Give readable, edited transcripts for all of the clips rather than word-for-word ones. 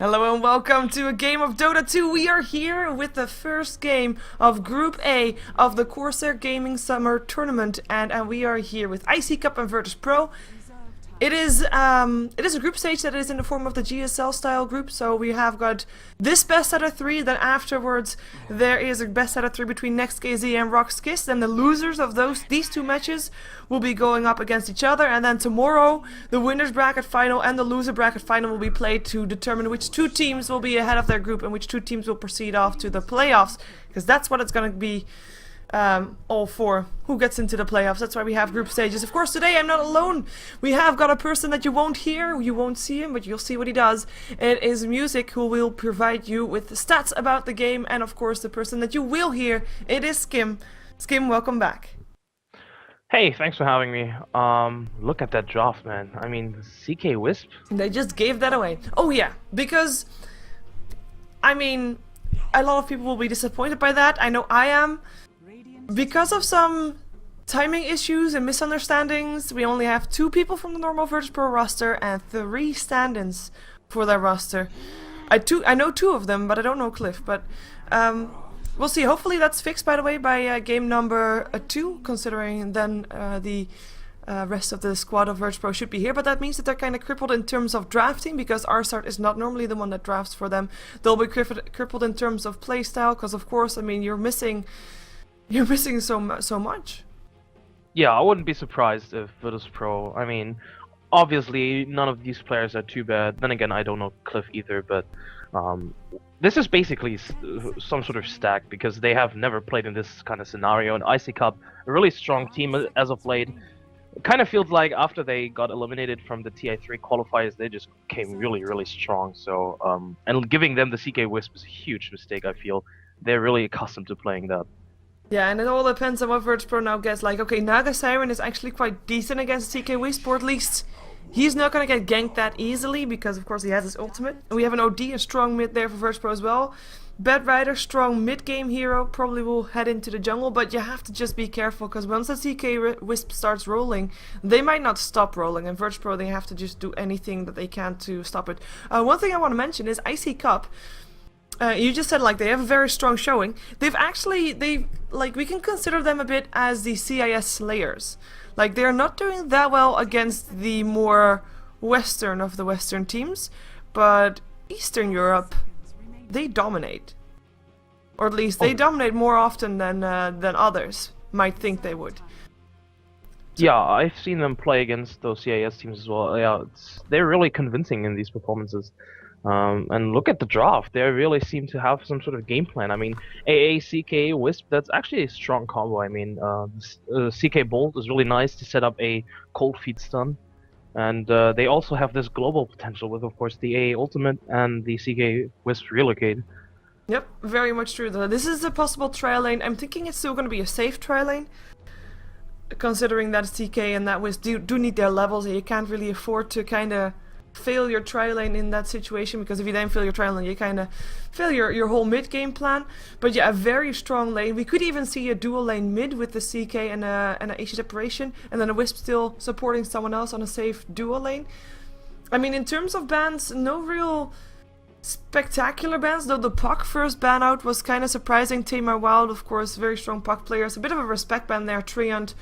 Hello and welcome to a game of Dota 2. We are here with the first game of Group A of the Corsair Gaming Summer Tournament, and we are here with iCCup and virtus.pro. It is a group stage that is in the form of the GSL style group, so we have got this best out of 3, then afterwards there is a best out of 3 between NextKZ and Rockskiss, and the losers of these two matches will be going up against each other, and then tomorrow the winners bracket final and the loser bracket final will be played to determine which two teams will be ahead of their group and which two teams will proceed off to the playoffs, because that's what it's going to be. All for who gets into the playoffs. That's why we have group stages. Of course, today I'm not alone. We have got a person that you won't hear, you won't see him, but you'll see what he does. It is Musik, who will provide you with stats about the game, and of course the person that you will hear, it is Skim. Skim, welcome back. Hey, thanks for having me. Look at that draft, man. I mean, CK Wisp. They just gave that away. Oh yeah, because I mean, a lot of people will be disappointed by that. I know I am. Because of some timing issues and misunderstandings, we only have 2 people from the normal virtus.pro roster and 3 stand-ins for their roster. I know 2 of them, but I don't know Cliff. But we'll see. Hopefully that's fixed, by the way, by game number 2, considering then the rest of the squad of virtus.pro should be here. But that means that they're kind of crippled in terms of drafting, because Rstart is not normally the one that drafts for them. They'll be crippled in terms of playstyle, because of course, I mean, you're missing so much. Yeah, I wouldn't be surprised if virtus.pro, I mean, obviously none of these players are too bad. Then again, I don't know Cliff either, but this is basically some sort of stack, because they have never played in this kind of scenario. And iCCup, a really strong team as of late. It kind of feels like after they got eliminated from the TI3 qualifiers, they just came really strong. So, and giving them the CK Wisp is a huge mistake, I feel. They're really accustomed to playing that. Yeah, and it all depends on what virtus.pro now gets. Like, okay, Naga Siren is actually quite decent against CK Wisp, or at least he's not gonna get ganked that easily, because of course he has his ultimate. And we have an OD, a strong mid there for virtus.pro as well. Bad Rider, strong mid-game hero, probably will head into the jungle, but you have to just be careful, because once the CK Wisp starts rolling, they might not stop rolling, and virtus.pro, they have to just do anything that they can to stop it. One thing I want to mention is iCCup. You just said, like, they have a very strong showing. We can consider them a bit as the CIS Slayers. Like, they're not doing that well against the more Western of the Western teams, but Eastern Europe, they dominate. Or at least they dominate more often than others might think they would. Yeah, I've seen them play against those CIS teams as well. Yeah, they're really convincing in these performances. And look at the draft. They really seem to have some sort of game plan. I mean, CK Wisp, that's actually a strong combo. I mean, CK Bolt is really nice to set up a cold feet stun. And they also have this global potential with, of course, the AA ultimate and the CK Wisp relocate. Yep, very much true. This is a possible trial lane. I'm thinking it's still going to be a safe trial lane, considering that CK and that Wisp do need their levels, and you can't really afford to kind of fail your tri lane in that situation, because if you then fail your tri lane, you kind of fail your whole mid game plan. But yeah, a very strong lane. We could even see a dual lane mid with the CK and an AC separation, and then a Wisp still supporting someone else on a safe dual lane. I mean, in terms of bans, no real spectacular bans, though the Puck first ban out was kind of surprising. Tamar Wild, of course, very strong Puck players. A bit of a respect ban there. Treant.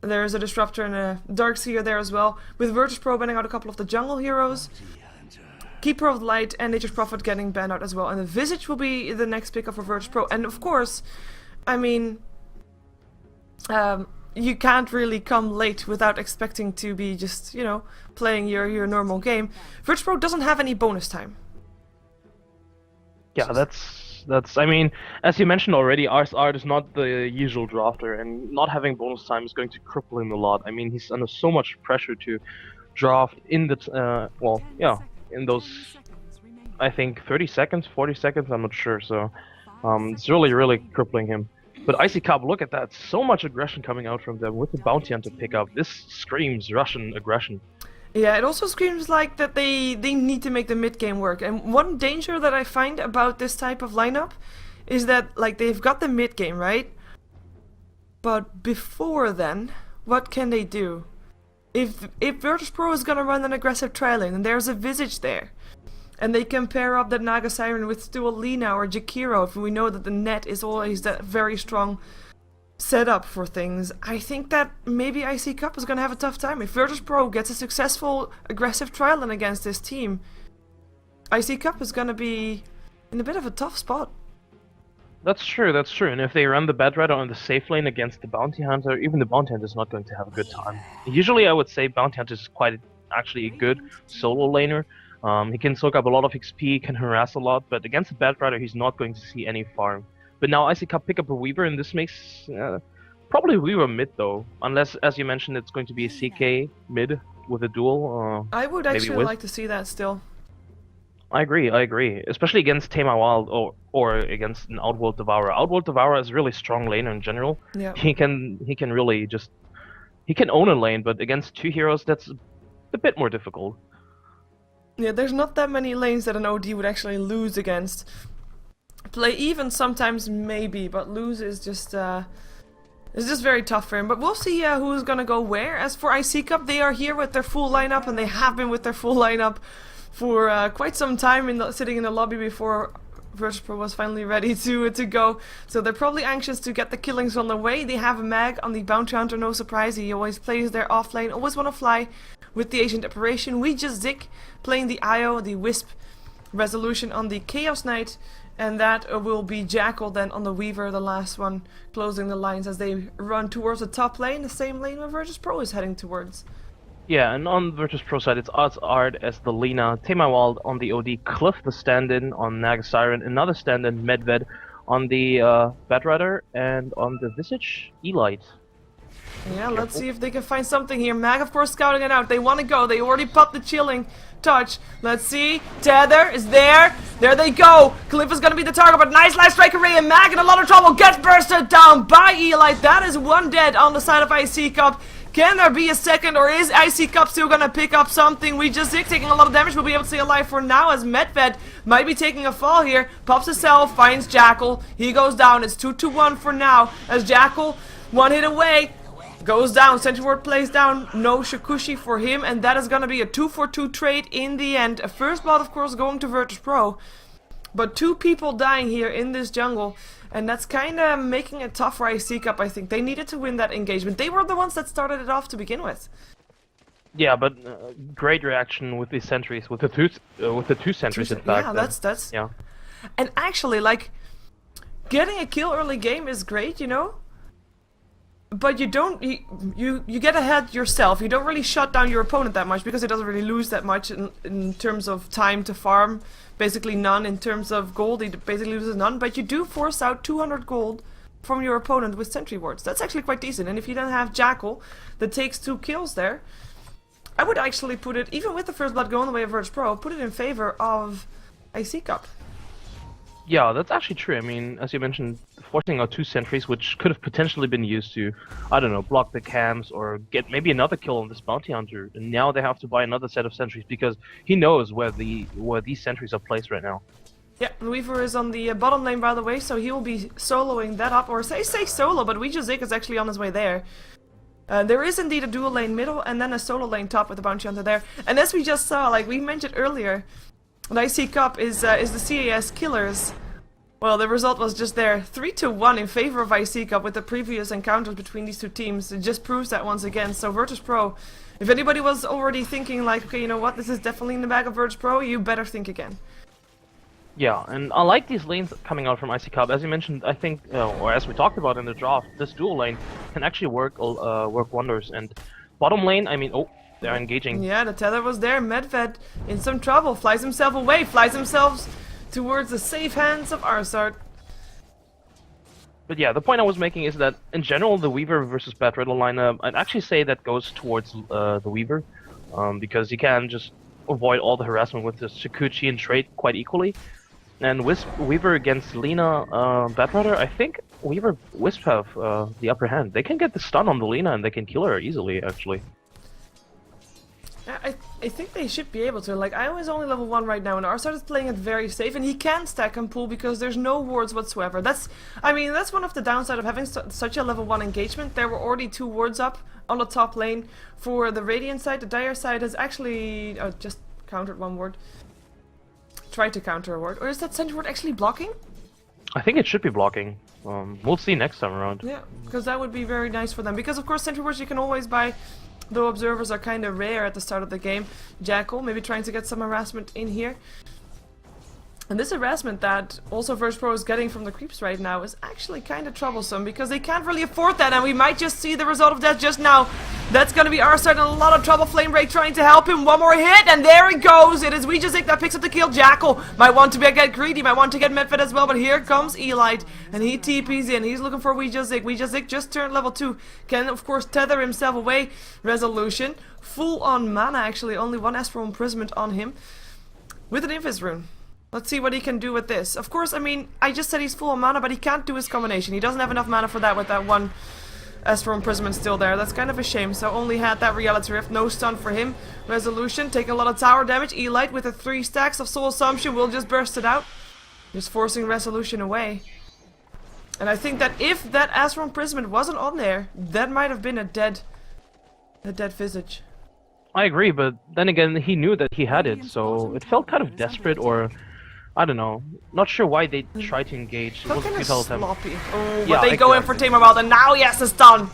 There's a Disruptor and a Darkseer there as well, with virtus.pro banning out a couple of the jungle heroes. Keeper of the Light and Nature's Prophet getting banned out as well, and the Visage will be the next pick up for virtus.pro. And of course, I mean, you can't really come late without expecting to be just, you know, playing your normal game. virtus.pro doesn't have any bonus time. Yeah, that's I mean, as you mentioned already, Art is not the usual drafter, and not having bonus time is going to cripple him a lot. I mean, he's under so much pressure to draft in the in those, I think, 30 seconds, 40 seconds, I'm not sure. So it's really crippling him. But iCCup, look at that, so much aggression coming out from them with the bounty hunter pickup. This screams Russian aggression. Yeah, it also screams like that they need to make the mid game work. And one danger that I find about this type of lineup is that, like, they've got the mid game, right? But before then, what can they do? If virtus.pro is gonna run an aggressive trial lane and there's a Visage there, And they can pair up that Naga Siren with Stualina or Jakiro if we know that the net is always that very strong setup for things. I think that maybe iCCup is going to have a tough time. If virtus.pro gets a successful aggressive trial run against this team, iCCup is going to be in a bit of a tough spot. That's true, that's true. And if they run the Bedrider on the safe lane against the Bounty Hunter, even the Bounty Hunter is not going to have a good time. Usually I would say Bounty Hunter is quite actually a good solo laner. He can soak up a lot of XP, can harass a lot, but against the Bedrider he's not going to see any farm. But now iCCup pick up a Weaver, and this makes probably Weaver mid though. Unless, as you mentioned, it's going to be a CK mid with a duel. I would actually like to see that still. I agree. Especially against Tame Wild or against an Outworld Devourer. Outworld Devourer is a really strong laner in general. Yeah. He can really just he can own a lane, but against two heroes that's a bit more difficult. Yeah, there's not that many lanes that an OD would actually lose against. Play even sometimes maybe, but lose is just it's just very tough for him. But we'll see who's gonna go where. As for iCCup, they are here with their full lineup, and they have been with their full lineup for quite some time, sitting in the lobby before virtus.pro was finally ready to go. So they're probably anxious to get the killings on the way. They have a mag on the Bounty Hunter, no surprise. He always plays their off lane, always want to fly with the Agent Apparition. We just Zik playing the IO, the Wisp resolution on the Chaos Knight. And that will be Jackal then on the Weaver, the last one, closing the lines as they run towards the top lane, the same lane where virtus.pro is heading towards. Yeah, and on virtus.pro side, it's Art as the Lina, Wild on the OD, Cliff the stand-in on Naga Siren, another stand-in, Medved on the Bedrider, and on the Visage, Elite. Yeah, let's see if they can find something here. Mag, of course, scouting it out. They want to go. They already popped the chilling touch. Let's see. Tether is there. There they go. Cliff is going to be the target, but nice life strike array, and Mag in a lot of trouble. Gets bursted down by Elite. That is one dead on the side of iCCup. Can there be a second, or is iCCup still gonna pick up something? We just Zik taking a lot of damage, we'll be able to stay alive for now as Medved might be taking a fall here. Pops himself, finds Jackal. He goes down. It's 2-1 for now as Jackal, one hit away, goes down. Sentry Ward plays down. No Shakushi for him, and that is gonna be a 2-for-2 trade in the end. A first blood, of course, going to virtus.pro. But two people dying here in this jungle, and that's kind of making it tough for iCCup, I think. They needed to win that engagement. They were the ones that started it off to begin with. Yeah, but great reaction with the sentries, with the two sentries in fact. Yeah, that's... Yeah. And actually, like, getting a kill early game is great, you know? But you don't, you get ahead yourself. You don't really shut down your opponent that much because it doesn't really lose that much in terms of time to farm. Basically none. In terms of gold, he basically loses none. But you do force out 200 gold from your opponent with sentry wards. That's actually quite decent. And if you don't have Jackal that takes 2 kills there, I would actually put it, even with the first blood going the way of virtus.pro, put it in favor of iCCup. Yeah, that's actually true. I mean, as you mentioned, forcing out 2 sentries, which could have potentially been used to, I don't know, block the camps or get maybe another kill on this Bounty Hunter. And now they have to buy another set of sentries because he knows where these sentries are placed right now. Yeah, Weaver is on the bottom lane, by the way, so he will be soloing that up. Or say solo, but Zik is actually on his way there. There is indeed a dual lane middle and then a solo lane top with the Bounty Hunter there. And as we just saw, like we mentioned earlier, the iCCup is the CAS killers. Well, the result was just there, 3-1 in favor of iCCup with the previous encounters between these two teams. It just proves that once again. So virtus.pro, if anybody was already thinking like, okay, you know what, this is definitely in the bag of virtus.pro, you better think again. Yeah, and I like these lanes coming out from iCCup. As you mentioned, I think, or as we talked about in the draft, this dual lane can actually work wonders. And bottom lane, I mean, oh, they're engaging. Yeah, the tether was there. Medved in some trouble, flies himself away, flies himself towards the safe hands of Arsart. But yeah, the point I was making is that in general, the Weaver versus Bedrider lineup, I'd actually say that goes towards the Weaver, because you can just avoid all the harassment with the Shakuchi and trade quite equally. And Weaver against Lina, Bedrider, I think Wisp have the upper hand. They can get the stun on the Lina and they can kill her easily, actually. I think they should be able to. Like, I was only level 1 right now, and Arsart is playing it very safe, and he can stack and pull because there's no wards whatsoever. That's one of the downside of having such a level 1 engagement. There were already 2 wards up on the top lane. For the Radiant side, the Dire side has actually just countered 1 ward. try to counter a ward. Or is that sentry ward actually blocking? I think it should be blocking. We'll see next time around. Yeah, because that would be very nice for them. Because of course sentry wards you can always buy, though observers are kind of rare at the start of the game. Jackal, maybe trying to get some harassment in here. And this harassment that also virtus.pro is getting from the creeps right now is actually kind of troublesome because they can't really afford that, and we might just see the result of that just now. That's going to be Arside in a lot of trouble. Flamebreak trying to help him. One more hit, and there it goes. It is Musik that picks up the kill. Jackal might want to get greedy, might want to get Medved as well, but here comes Elite, and he TPs in. He's looking for Musik. Musik just turned level 2. Can, of course, tether himself away. Resolution. Full on mana, actually. Only one Astral Imprisonment on him. With an Invis rune. Let's see what he can do with this. Of course, I mean, I just said he's full of mana, but he can't do his combination. He doesn't have enough mana for that with that one Astral Imprisonment still there. That's kind of a shame. So only had that Reality Rift. No stun for him. Resolution, taking a lot of tower damage. Elite with the 3 stacks of Soul Assumption will just burst it out. Just forcing Resolution away. And I think that if that Astral Imprisonment wasn't on there, that might have been a dead Visage. I agree, but then again, he knew that he had it, so it felt kind of desperate, or I don't know. Not sure why they tried to engage. It was kind of sloppy. Oh, yeah, but they go in for Tamer Wild, and now he has the stun.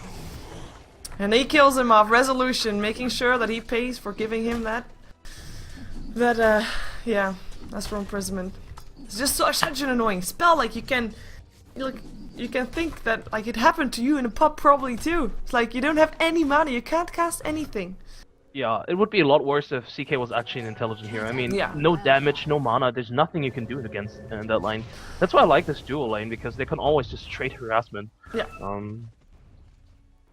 And he kills him off. Resolution, making sure that he pays for giving him that, yeah, that's for imprisonment. It's just such an annoying spell. Like you can think that like it happened to you in a pub probably too. It's like you don't have any mana, you can't cast anything. Yeah, it would be a lot worse if CK was actually an intelligent hero. I mean, yeah. No damage, no mana, there's nothing you can do against that lane. That's why I like this dual lane, because they can always just trade harassment. Yeah.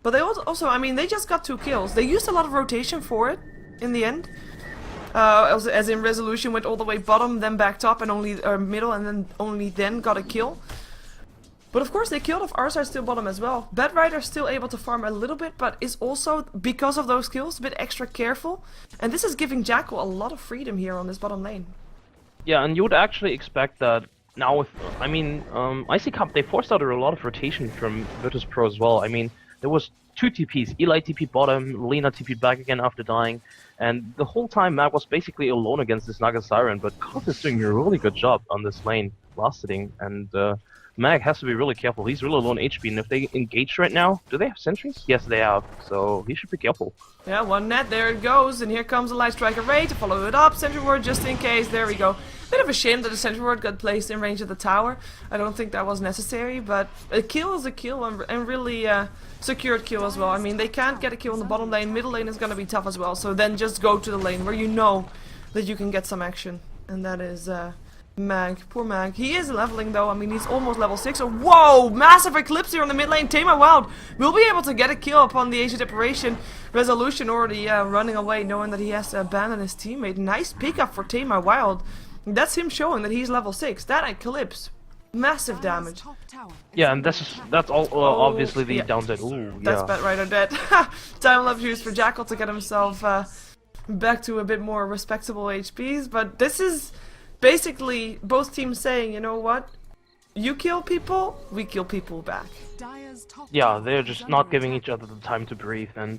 But they also, I mean, they just got 2 kills. They used a lot of rotation for it, in the end. As in Resolution went all the way bottom, then back top, and middle, and then only then got a kill. But of course they killed off Arside still bottom as well. Bedrider still able to farm a little bit, but is also, because of those kills, a bit extra careful. And this is giving Jackal a lot of freedom here on this bottom lane. Yeah, and you would actually expect that now with, I mean, iCCup, they forced out a lot of rotation from virtus.pro as well. I mean, there was 2 TPs, Elite TP bottom, Lena TP back again after dying. And the whole time Mag was basically alone against this Naga Siren, but Kot is doing a really good job on this lane, last hitting, and Mag has to be really careful. He's really low on HP, and if they engage right now, do they have sentries? Yes, they have, so he should be careful. Yeah, one net, there it goes, and here comes a Light Striker Ray to follow it up. Sentry Ward just in case, there we go. Bit of a shame that the Sentry Ward got placed in range of the tower. I don't think that was necessary, but a kill is a kill, and really secured kill as well. I mean, they can't get a kill in the bottom lane, middle lane is gonna be tough as well, so then just go to the lane where you know that you can get some action, and that is Mag, poor Mag. He is leveling though, I mean he's almost level 6. So, whoa! Massive Eclipse here on the mid lane. Tamer Wild will be able to get a kill upon the Ancient Operation. Resolution already running away, knowing that he has to abandon his teammate. Nice pickup for Tamer Wild. That's him showing that he's level 6. That Eclipse, massive damage. Yeah, and that's all obviously the downside. Ooh, that's Bedrider dead. Time lapse used for Jackal to get himself back to a bit more respectable HPs, but this is basically both teams saying, you know what? You kill people, we kill people back. Yeah, they're just not giving each other the time to breathe, and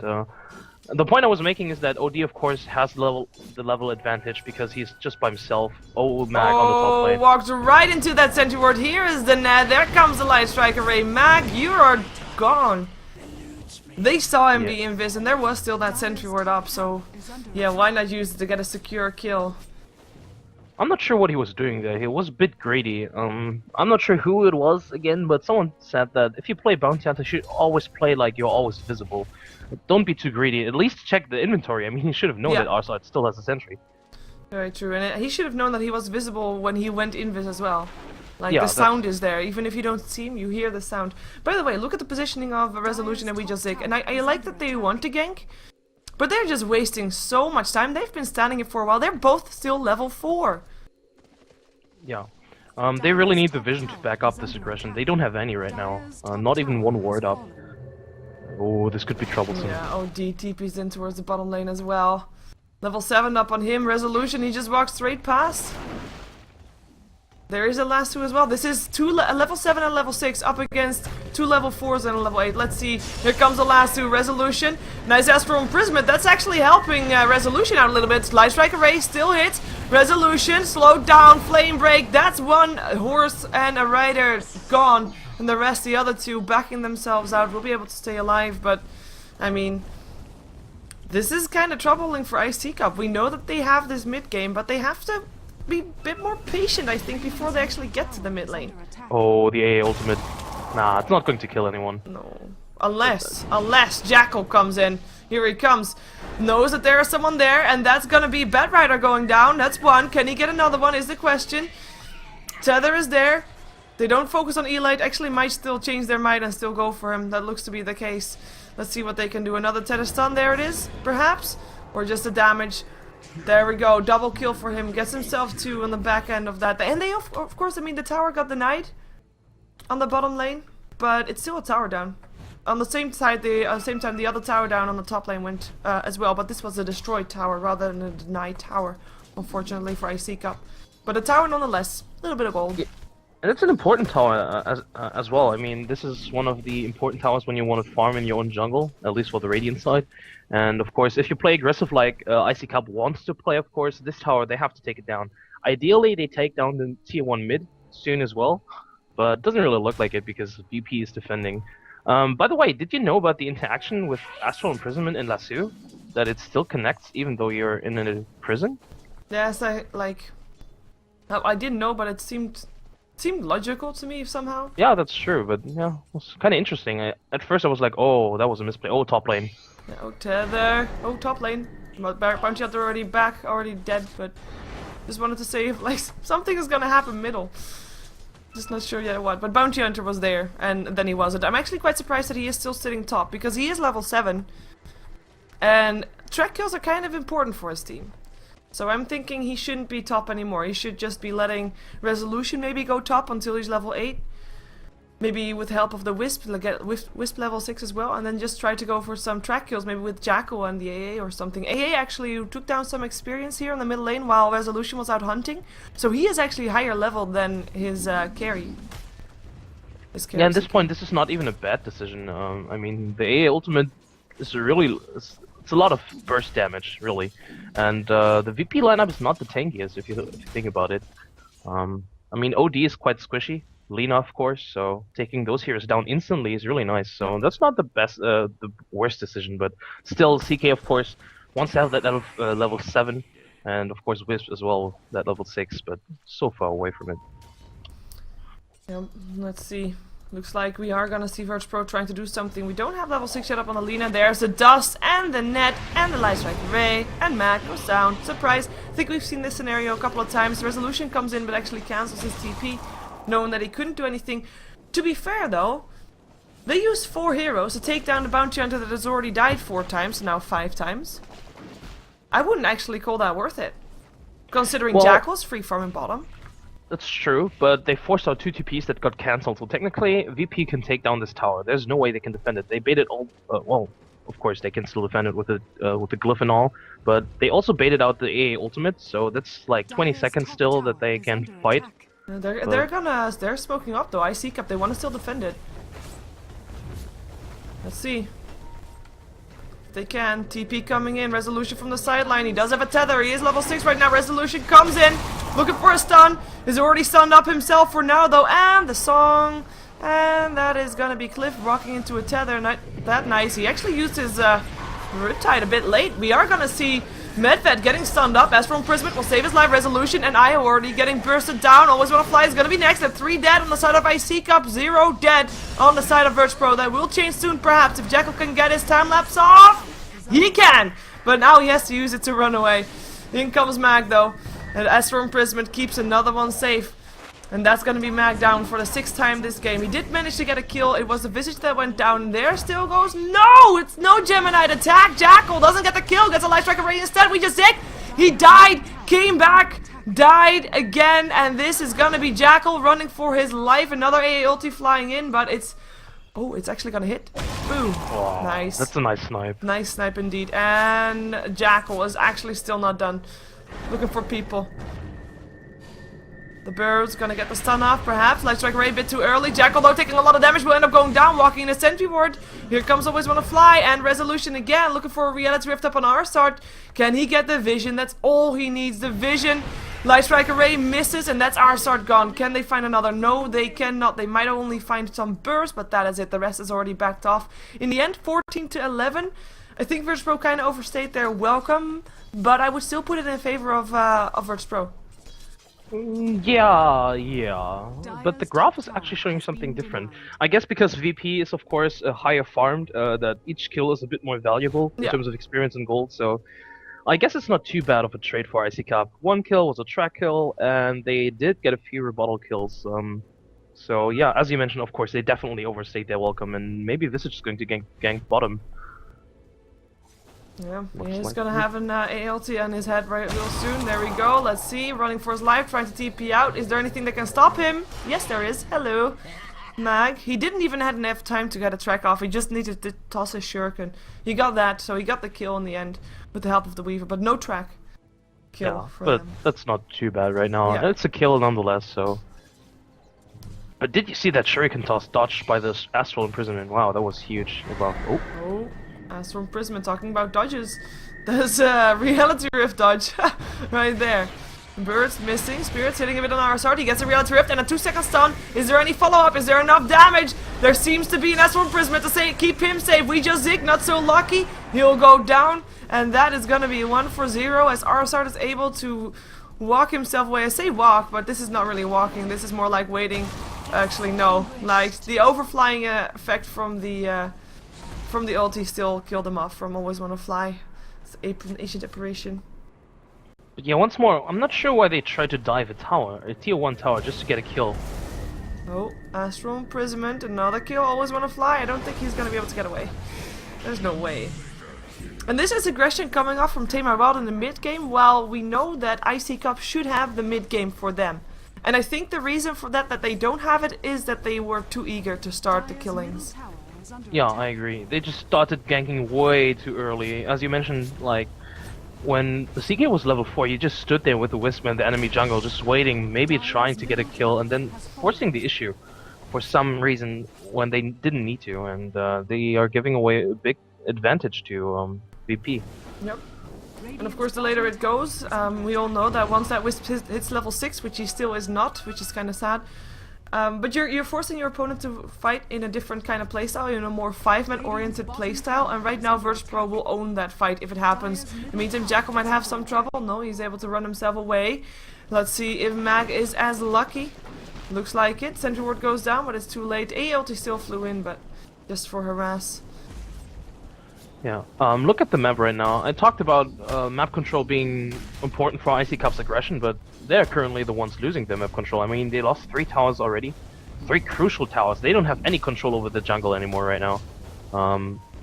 the point I was making is that OD, of course, has the level advantage because he's just by himself. Oh, Mag on the top lane. Walked right into that Sentry Ward. Here is the net. There comes the Light Striker Ray. Mag, you are gone. They saw him be invis, and there was still that Sentry Ward up, so yeah, why not use it to get a secure kill? I'm not sure what he was doing there. He was a bit greedy. I'm not sure who it was again, but someone said that if you play Bounty Hunter, you should always play like you're always visible. Don't be too greedy. At least check the inventory. I mean, he should have known that our side still has a sentry. Very true, and he should have known that he was visible when he went invis as well. Like, the sound is there. Even if you don't see him, you hear the sound. By the way, look at the positioning of Resolution and Musik, and I like that they want to gank. But they're just wasting so much time. They've been standing it for a while. They're both still level 4. Yeah. They really need the vision to back up this aggression. They don't have any right now. Not even one ward up. Oh, this could be troublesome. Yeah, OD TP's in towards the bottom lane as well. Level 7 up on him. Resolution, he just walks straight past. There is a last 2 as well. This is a level 7 and level 6 up against 2 level 4s and a level 8. Let's see. Here comes the last two. Resolution. Nice Astral Imprisonment. That's actually helping Resolution out a little bit. Light Strike Array still hits. Resolution. Slowed down. Flame Break. That's one horse and a rider gone. And the rest, the other two, backing themselves out, will be able to stay alive. But, I mean, this is kind of troubling for iCCup. We know that they have this mid game, but they have to be a bit more patient, I think, before they actually get to the mid lane. Oh, the AA ultimate. Nah, it's not going to kill anyone. No. Unless Jackal comes in. Here he comes. Knows that there is someone there, and that's gonna be Bat Rider going down. That's one. Can he get another one is the question. Tether is there. They don't focus on Elite. Actually might still change their mind and still go for him. That looks to be the case. Let's see what they can do. Another Tether stun. There it is, perhaps. Or just a damage. There we go. Double kill for him. Gets himself 2 on the back end of that. And they, of course, I mean, the tower got denied on the bottom lane. But it's still a tower down. On the same side, same time, the other tower down on the top lane went as well. But this was a destroyed tower rather than a denied tower, unfortunately, for iCCup. But a tower nonetheless. A little bit of gold. Yeah. And it's an important tower as well. I mean, this is one of the important towers when you want to farm in your own jungle, at least for the Radiant side. And of course, if you play aggressive like iCCup wants to play, of course, this tower, they have to take it down. Ideally, they take down the tier 1 mid soon as well, but it doesn't really look like it because VP is defending. By the way, did you know about the interaction with Astral Imprisonment in Lasso? That it still connects even though you're in a prison? Yes, I didn't know, but it seemed logical to me somehow. Yeah, that's true, but yeah, it was kind of interesting. At first I was like, oh, that was a misplay. Oh, top lane. Yeah, oh, Tether. Oh, top lane. Bounty Hunter already back, already dead, but just wanted to say, like, something is gonna happen middle. Just not sure yet what, but Bounty Hunter was there, and then he wasn't. I'm actually quite surprised that he is still sitting top, because he is level 7. And track kills are kind of important for his team. So I'm thinking he shouldn't be top anymore. He should just be letting Resolution maybe go top until he's level 8. Maybe with help of the Wisp, like get Wisp level 6 as well, and then just try to go for some track kills, maybe with Jackal and the AA or something. AA actually took down some experience here in the middle lane while Resolution was out hunting. So he is actually higher level than his carry. Yeah, at this point, this is not even a bad decision. I mean, the AA ultimate is really... It's a lot of burst damage, really. And the VP lineup is not the tankiest, if you think about it. I mean, OD is quite squishy. Lina, of course, so taking those heroes down instantly is really nice. So that's not the best, the worst decision, but still, CK, of course, wants to have that level 7. And, of course, Wisp as well, that level 6, but so far away from it. Yeah, let's see. Looks like we are gonna see virtus.pro trying to do something. We don't have level 6 yet up on the Lina. There's the dust and the net and the light strike array and Mac goes down. Surprise! I think we've seen this scenario a couple of times. Resolution comes in but actually cancels his TP, knowing that he couldn't do anything. To be fair though, they used 4 heroes to take down the Bounty Hunter that has already died 4 times, now 5 times. I wouldn't actually call that worth it, considering Jackal's free farming bottom. That's true, but they forced out 2 TPs that got cancelled, so technically VP can take down this tower. There's no way they can defend it. They baited all... well, of course they can still defend it with the glyph and all, but they also baited out the AA ultimate, so that's like 20 seconds still that they can fight. They're smoking up though. iCCup, they want to still defend it. Let's see. They can. TP coming in. Resolution from the sideline. He does have a tether. He is level 6 right now. Resolution comes in. Looking for a stun. Is already stunned up himself for now though. And the song. And that is gonna be Cliff rocking into a tether. Not that nice. He actually used his Riptide a bit late. We are gonna see Medved getting stunned up. Astral Imprisonment will save his life. Resolution and I already getting bursted down. Always Wanna Fly is gonna be next at 3 dead on the side of iCCup. 0 dead on the side of virtus.pro. That will change soon perhaps if Jackal can get his time lapse off. He can! But now he has to use it to run away. In comes Mag though. And Astral Imprisonment keeps another one safe. And that's gonna be Mag down for the 6th time this game. He did manage to get a kill. It was the Visage that went down. There still goes. No! It's no Gemini attack. Jackal doesn't get the kill. Gets a light strike array instead. We just hit. He died. Came back. Died again. And this is gonna be Jackal running for his life. Another AA ulti flying in. But it's... oh, it's actually gonna hit. Boom. Wow, nice. That's a nice snipe. Nice snipe indeed. And Jackal is actually still not done. Looking for people. The bird's gonna get the stun off, perhaps. Light Strike Ray a bit too early. Jackal, though, taking a lot of damage, will end up going down, walking in a sentry ward. Here comes Always Wanna Fly, and Resolution again, looking for a Reality Rift up on our start. Can he get the vision? That's all he needs, the vision. Light Strike Array misses, and that's our start gone. Can they find another? No, they cannot. They might only find some burst, but that is it. The rest is already backed off. In the end, 14 to 11. I think virtus.pro kind of overstayed their welcome, but I would still put it in favor of virtus.pro. Yeah. But the graph is actually showing something different. I guess because VP is, of course, higher farmed, that each kill is a bit more valuable in terms of experience and gold, so I guess it's not too bad of a trade for iCCup. One kill was a track kill, and they did get a few rebuttal kills. So yeah, as you mentioned, of course, they definitely overstayed their welcome, and maybe this is just going to gank bottom. Yeah, he's gonna have an ALT on his head real soon. There we go. Let's see. Running for his life, trying to TP out. Is there anything that can stop him? Yes, there is. Hello, Mag. He didn't even have enough time to get a track off. He just needed to toss his shuriken. He got that, so he got the kill in the end with the help of the Weaver, but no track kill for but them. That's not too bad right now. Yeah. It's a kill nonetheless, so... But did you see that shuriken toss dodged by this Astral Imprisonment? Wow, that was huge. Oh, Astral Imprisonment, talking about dodges. There's a Reality Rift dodge right there. Bird's missing, Spirit's hitting a bit on our start. He gets a Reality Rift and a 2-second stun. Is there any follow-up? Is there enough damage? There seems to be an Astral Imprisonment to say keep him safe. We just Zig, not so lucky. He'll go down, and that is gonna be 1-for-0 as Arsart is able to walk himself away. I say walk, but this is not really walking. This is more like waiting. Actually, no. Like the overflying effect from the ulti still killed him off from Always Wanna Fly. It's an ancient apparition. But yeah, once more, I'm not sure why they tried to dive a tower, a tier 1 tower, just to get a kill. Oh, Astral Imprisonment, another kill, Always Wanna Fly. I don't think he's gonna be able to get away. There's no way. And this is aggression coming off from Tamar Wild in the mid game, while we know that iCCup should have the mid game for them. And I think the reason for that they don't have it is that they were too eager to start the killings. Yeah, I agree. They just started ganking way too early. As you mentioned, like, when the CK was level 4, you just stood there with the Wisp and the enemy jungle, just waiting, maybe trying to get a kill, and then forcing the issue for some reason when they didn't need to, and they are giving away a big advantage to VP. Yep. And of course, the later it goes, we all know that once that Wisp hits level 6, which he still is not, which is kind of sad, but you're forcing your opponent to fight in a different kind of playstyle, in a more 5-man oriented playstyle, and right now virtus.pro will own that fight if it happens. In the meantime, Jackal might have some trouble. No, he's able to run himself away. Let's see if Mag is as lucky. Looks like it. Sentry ward goes down, but it's too late. ALT still flew in, but just for harass. Yeah, look at the map right now. I talked about map control being important for iCCup's aggression, but they're currently the ones losing their map control. I mean, they lost 3 towers already. 3 crucial towers. They don't have any control over the jungle anymore right now.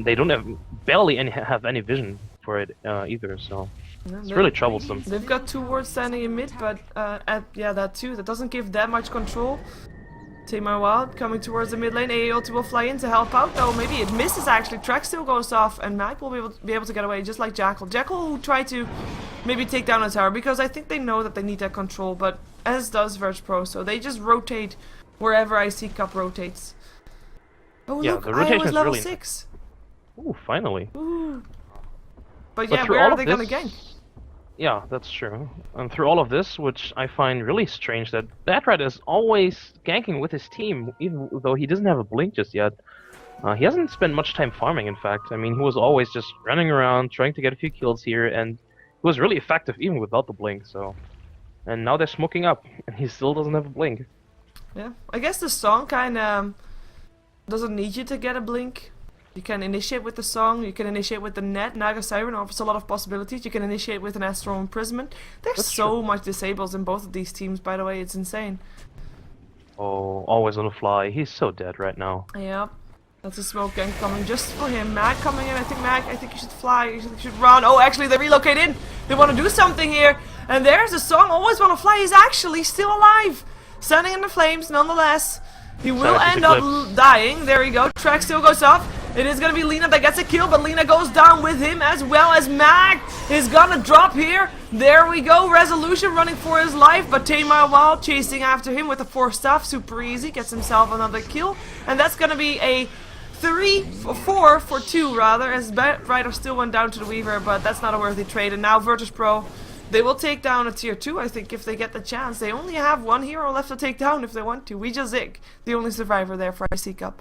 They don't barely have any vision for it either, so it's really troublesome. They've got 2 wards standing in mid, but yeah, that too. That doesn't give that much control. Tamar Wild coming towards the mid lane. AOT will fly in to help out, though maybe it misses actually. Track still goes off, and Mag will be able to get away, just like Jackal. Jackal will try to maybe take down a tower, because I think they know that they need that control, but as does virtus.pro, so they just rotate wherever iCCup rotates. Oh yeah, look, the rotation is level really 6. Ooh, finally. Ooh. But yeah, through where all are of they this, gonna gank? Yeah, that's true. And through all of this, which I find really strange, that Batright is always ganking with his team, even though he doesn't have a blink just yet. He hasn't spent much time farming, in fact. I mean, he was always just running around, trying to get a few kills here, and he was really effective even without the blink, so... And now they're smoking up, and he still doesn't have a blink. Yeah, I guess the song kinda doesn't need you to get a blink. You can initiate with the song, you can initiate with the net. Naga Siren offers a lot of possibilities. You can initiate with an Astral Imprisonment. There's so much disables in both of these teams, by the way, it's insane. Oh, always on the fly. He's so dead right now. Yep. That's a smoke gang coming just for him. Mag coming in. I think you should fly. You should run. Oh, actually, they relocate in. They want to do something here. And there's the song. Always Want to Fly. He's actually still alive. Standing in the flames, nonetheless. He will end up dying. There we go. Track still goes off. It is gonna be Lena that gets a kill, but Lena goes down with him as well as Mag is gonna drop here. There we go, Resolution running for his life, but Tamar Wild chasing after him with a 4-staff, super easy, gets himself another kill, and that's gonna be a 4 for 2 rather, as Rider still went down to the Weaver, but that's not a worthy trade. And now virtus.pro, they will take down a tier 2, I think, if they get the chance. They only have one hero left to take down if they want to. Zik, the only survivor there for iCCup.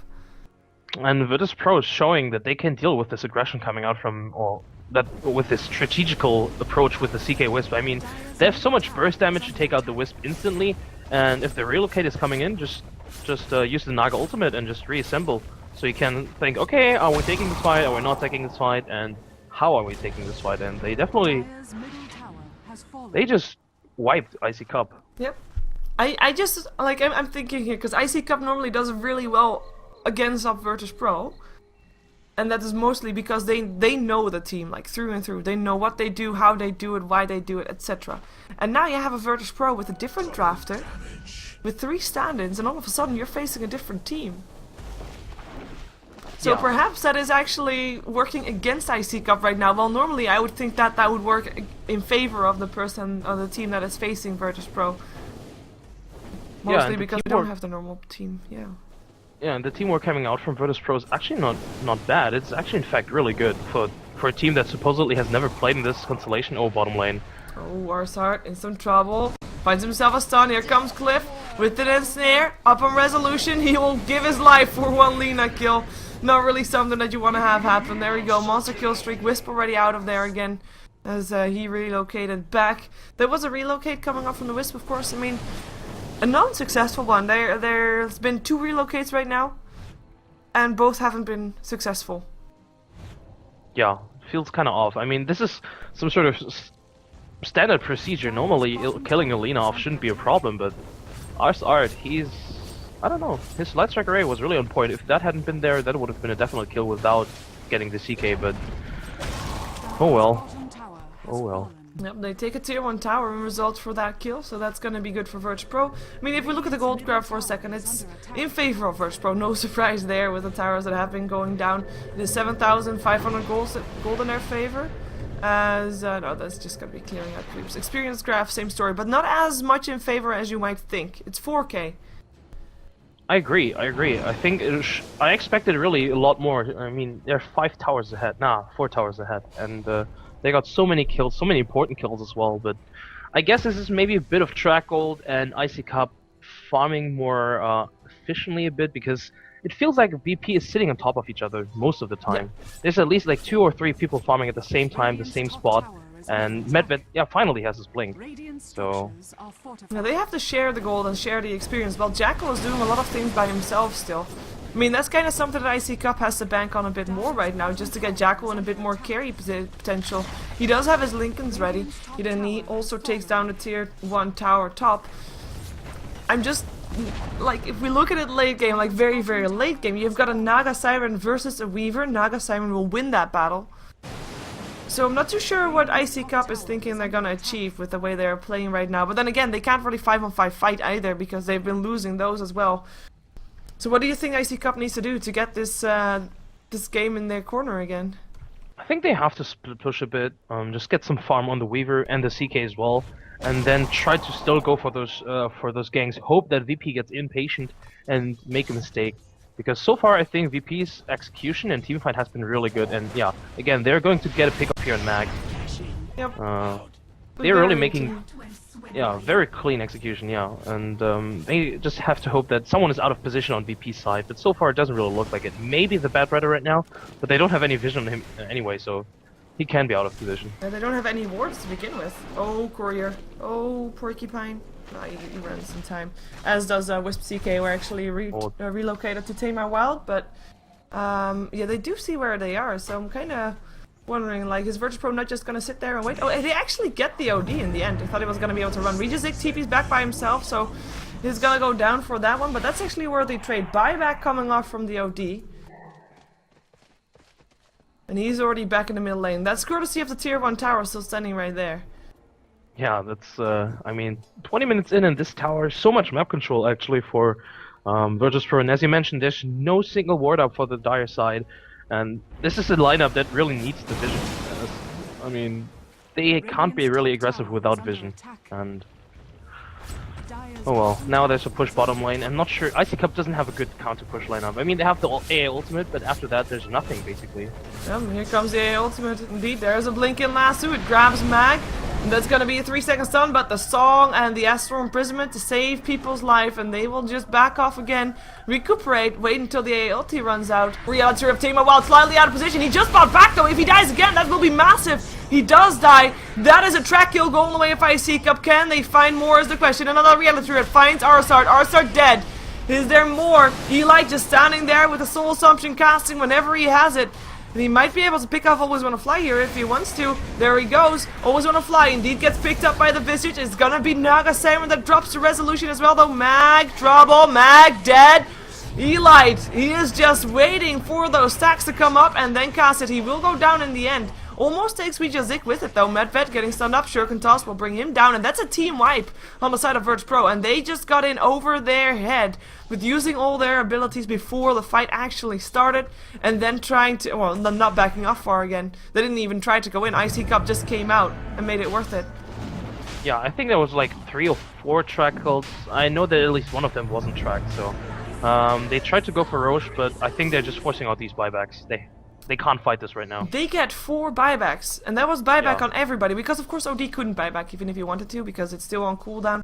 And virtus.pro is showing that they can deal with this aggression coming out from, or that with this strategical approach with the CK Wisp. I mean, they have so much burst damage to take out the Wisp instantly, and if the relocate is coming in, just use the Naga ultimate and just reassemble. So you can think, okay, are we taking this fight, are we not taking this fight, and how are we taking this fight? And they definitely, they just wiped iCCup. Yep. I just, like, I'm thinking here, because iCCup normally does really well against up virtus.pro, and that is mostly because they know the team, like, through and through. They know what they do, how they do it, why they do it, etc. And now you have a virtus.pro with a different drafter, with 3 stand-ins, and all of a sudden you're facing a different team. So perhaps that is actually working against iCCup right now. Well, normally I would think that that would work in favor of the person, or the team that is facing virtus.pro. Mostly because they don't have the normal team, Yeah, and the teamwork coming out from virtus.pro is actually not bad. It's actually, in fact, really good for a team that supposedly has never played in this constellation or bottom lane. Oh, Arsart in some trouble. Finds himself a stun. Here comes Cliff with the ensnare. Up on Resolution. He will give his life for 1 Lena kill. Not really something that you want to have happen. There we go. Monster kill streak. Wisp already out of there again as he relocated back. There was a relocate coming up from the Wisp, of course. I mean, a non-successful one. There's been 2 relocates right now, and both haven't been successful. Yeah, feels kind of off. I mean, this is some sort of standard procedure. Normally, killing a Lena off shouldn't be a problem, but Art, he's... I don't know, his light strike array was really on point. If that hadn't been there, that would have been a definite kill without getting the CK, but... oh well. Oh well. Yep, they take a tier 1 tower and result for that kill, so that's gonna be good for virtus.pro. I mean, if we look at the gold graph for a second, it's in favor of virtus.pro. No surprise there with the towers that have been going down. It is 7,500 gold in their favor. As, no, that's just gonna be clearing out creeps. Experience graph, same story, but not as much in favor as you might think. It's 4k. I agree. I think I expected really a lot more. I mean, they're 5 towers ahead. Nah, 4 towers ahead. And they got so many kills, so many important kills as well. But I guess this is maybe a bit of track gold and iCCup farming more efficiently a bit, because it feels like VP is sitting on top of each other most of the time. Yeah. There's at least like 2 or 3 people farming at the same time, the same spot. And Medved, finally has his blink. So now they have to share the gold and share the experience. Well, Jackal is doing a lot of things by himself still. I mean, that's kind of something that iCCup has to bank on a bit more right now, just to get Jackal in a bit more carry potential. He does have his Lincolns ready. He also takes down the tier 1 tower top. I'm just... like, if we look at it late game, like very, very late game, you've got a Naga Siren versus a Weaver. Naga Siren will win that battle. So I'm not too sure what iCCup is thinking they're gonna achieve with the way they're playing right now. But then again, they can't really 5-on-5 fight either, because they've been losing those as well. So what do you think iCCup needs to do to get this this game in their corner again? I think they have to split push a bit, just get some farm on the Weaver and the CK as well, and then try to still go for those ganks. Hope that VP gets impatient and make a mistake. Because so far I think VP's execution and teamfight has been really good, and yeah, again, they're going to get a pick up here in Mag. Yep. They're really making, very clean execution, and they just have to hope that someone is out of position on VP's side, but so far it doesn't really look like it. Maybe the Bad Rider right now, but they don't have any vision on him anyway, so he can be out of position. They don't have any wards to begin with. Oh, Courier. Oh, Porcupine. No, he runs in time. As does Wisp CK. We're actually relocated to Tamar Wild, but yeah, they do see where they are, so I'm kind of wondering, like, is virtus.pro not just gonna sit there and wait? Oh, they actually get the OD in the end. I thought he was gonna be able to run. Zik TP's back by himself, so he's gonna go down for that one, but that's actually where they trade. Buyback coming off from the OD. And he's already back in the middle lane. That's courtesy of the tier 1 tower still standing right there. Yeah, that's, I mean, 20 minutes in and this tower, so much map control actually for virtus.pro. And as you mentioned, there's no single ward up for the Dire side. And this is a lineup that really needs the vision. I mean, they can't be really aggressive without vision. And oh well, now there's a push bottom lane. I'm not sure. iCCup doesn't have a good counter push lineup. I mean, they have the AA ultimate, but after that, there's nothing basically. Here comes the AA ultimate. Indeed, there's a blink in lasso. It grabs Mag. And that's gonna be a 3-second stun, but the song and the astral imprisonment to save people's life, and they will just back off again, recuperate, wait until the AA ulti runs out. Reality of Timo while slightly out of position. He just bought back though. If he dies again, that will be massive. He does die. That is a track kill going away if iCCup. Can they find more is the question. Another reality rip finds Arsart. Arsart dead. Is there more? Eli just standing there with a soul assumption casting whenever he has it. And he might be able to pick off Always Wanna Fly here if he wants to. There he goes. Always Wanna Fly indeed gets picked up by the Visage. It's gonna be Naga Siren that drops the resolution as well though. Mag, trouble, Mag, dead. Elite, he is just waiting for those stacks to come up and then cast it. He will go down in the end. Almost takes Zik with it though. Medved getting stunned up. Shurkentoss will bring him down, and that's a team wipe on the side of virtus.pro. And they just got in over their head with using all their abilities before the fight actually started, and then trying to, well, not backing off far again. They didn't even try to go in. iCCup just came out and made it worth it. Yeah, I think there was like 3 or 4 track kills. I know that at least one of them wasn't tracked, so they tried to go for Roche, but I think they're just forcing out these buybacks. They can't fight this right now. They get 4 buybacks, and that was buyback on everybody, because of course OD couldn't buy back even if he wanted to, because it's still on cooldown.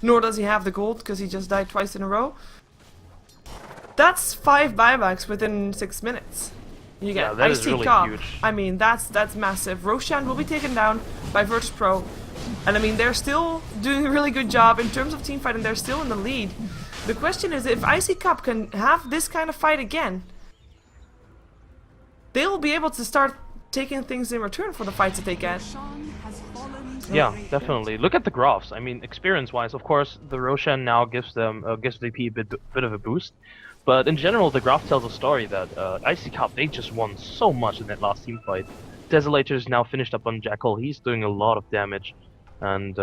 Nor does he have the gold, because he just died twice in a row. That's 5 buybacks within 6 minutes. You get that is really huge. I mean, that's massive. Roshan will be taken down by virtus.pro, and I mean, they're still doing a really good job in terms of team fighting. They're still in the lead. The question is, if iCCup can have this kind of fight again, they'll be able to start taking things in return for the fights that they get. Yeah, definitely. Look at the graphs. I mean, experience-wise, of course, the Roshan now gives them gives VP a bit of a boost, but in general, the graph tells a story that iCCup, they just won so much in that last team fight. Desolator's now finished up on Jackal. He's doing a lot of damage, and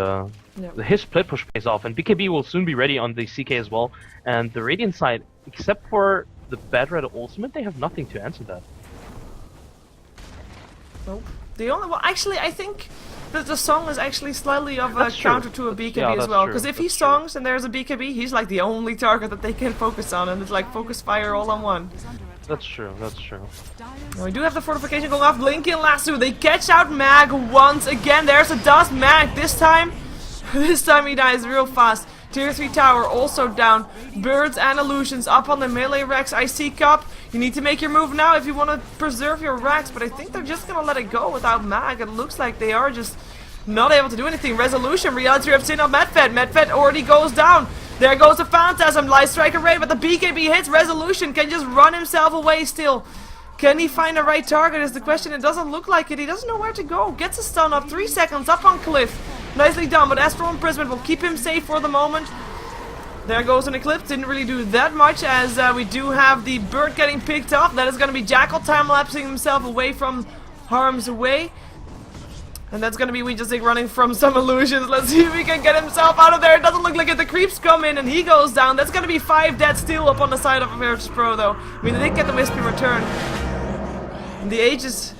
his split push pays off. And BKB will soon be ready on the CK as well. And the Radiant side, except for the Bad Red ultimate, they have nothing to answer that. Nope. The only one, actually, I think that the song is actually slightly of a counter to a BKB as well. Because if he songs and there's a BKB, he's like the only target that they can focus on, and it's like focus fire all on one. That's true, that's true. Now we do have the fortification going off. Blink in lasso. They catch out Mag once again. There's a dust. Mag this time he dies real fast. Tier 3 tower also down. Birds and illusions up on the melee Rex. iCCup, you need to make your move now if you want to preserve your Rex, but I think they're just gonna let it go without Mag. It looks like they are just not able to do anything. Resolution, reality of sin on Medved. Medved already goes down. There goes the Phantasm. Light Strike Array, but the BKB hits. Resolution can just run himself away still. Can he find the right target is the question. It doesn't look like it. He doesn't know where to go. Gets a stun up. 3 seconds up on Cliff. Nicely done, but Astral Imprisonment will keep him safe for the moment. There goes an Eclipse. Didn't really do that much, as we do have the bird getting picked up. That is going to be Jackal time-lapsing himself away from harm's way. And that's going to be Zik running from some illusions. Let's see if he can get himself out of there. It doesn't look like it. The creeps come in and he goes down. That's going to be 5 dead still up on the side of virtus.pro though. I mean, they did get the Wisp in return. And the Aegis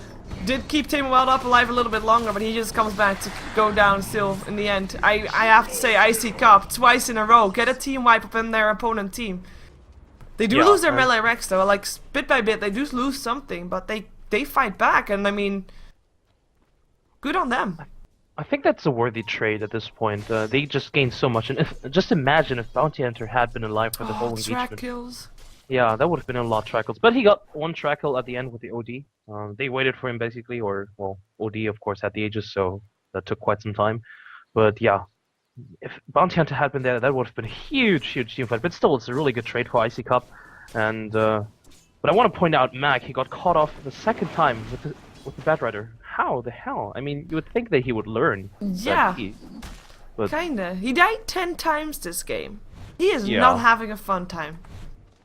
did keep Timo Wild up alive a little bit longer, but he just comes back to go down still in the end. I have to say, iCCup twice in a row. Get a team wipe up in their opponent team. They do lose their melee Rex though. Like, bit by bit, they do lose something, but they fight back, and I mean, good on them. I think that's a worthy trade at this point. They just gained so much, and just imagine if Bounty Hunter had been alive for the whole engagement. Track kills. Yeah, that would have been a lot of trackles. But he got 1 trackle at the end with the OD. They waited for him basically, or, well, OD of course had the Aegis, so that took quite some time. But yeah, if Bounty Hunter had been there, that would have been a huge, huge team fight. But still, it's a really good trade for iCCup. And, but I want to point out Mag, he got caught off the 2nd time with the Bad Rider. How the hell? I mean, you would think that he would learn. Yeah, but kinda. He died 10 times this game. He is not having a fun time.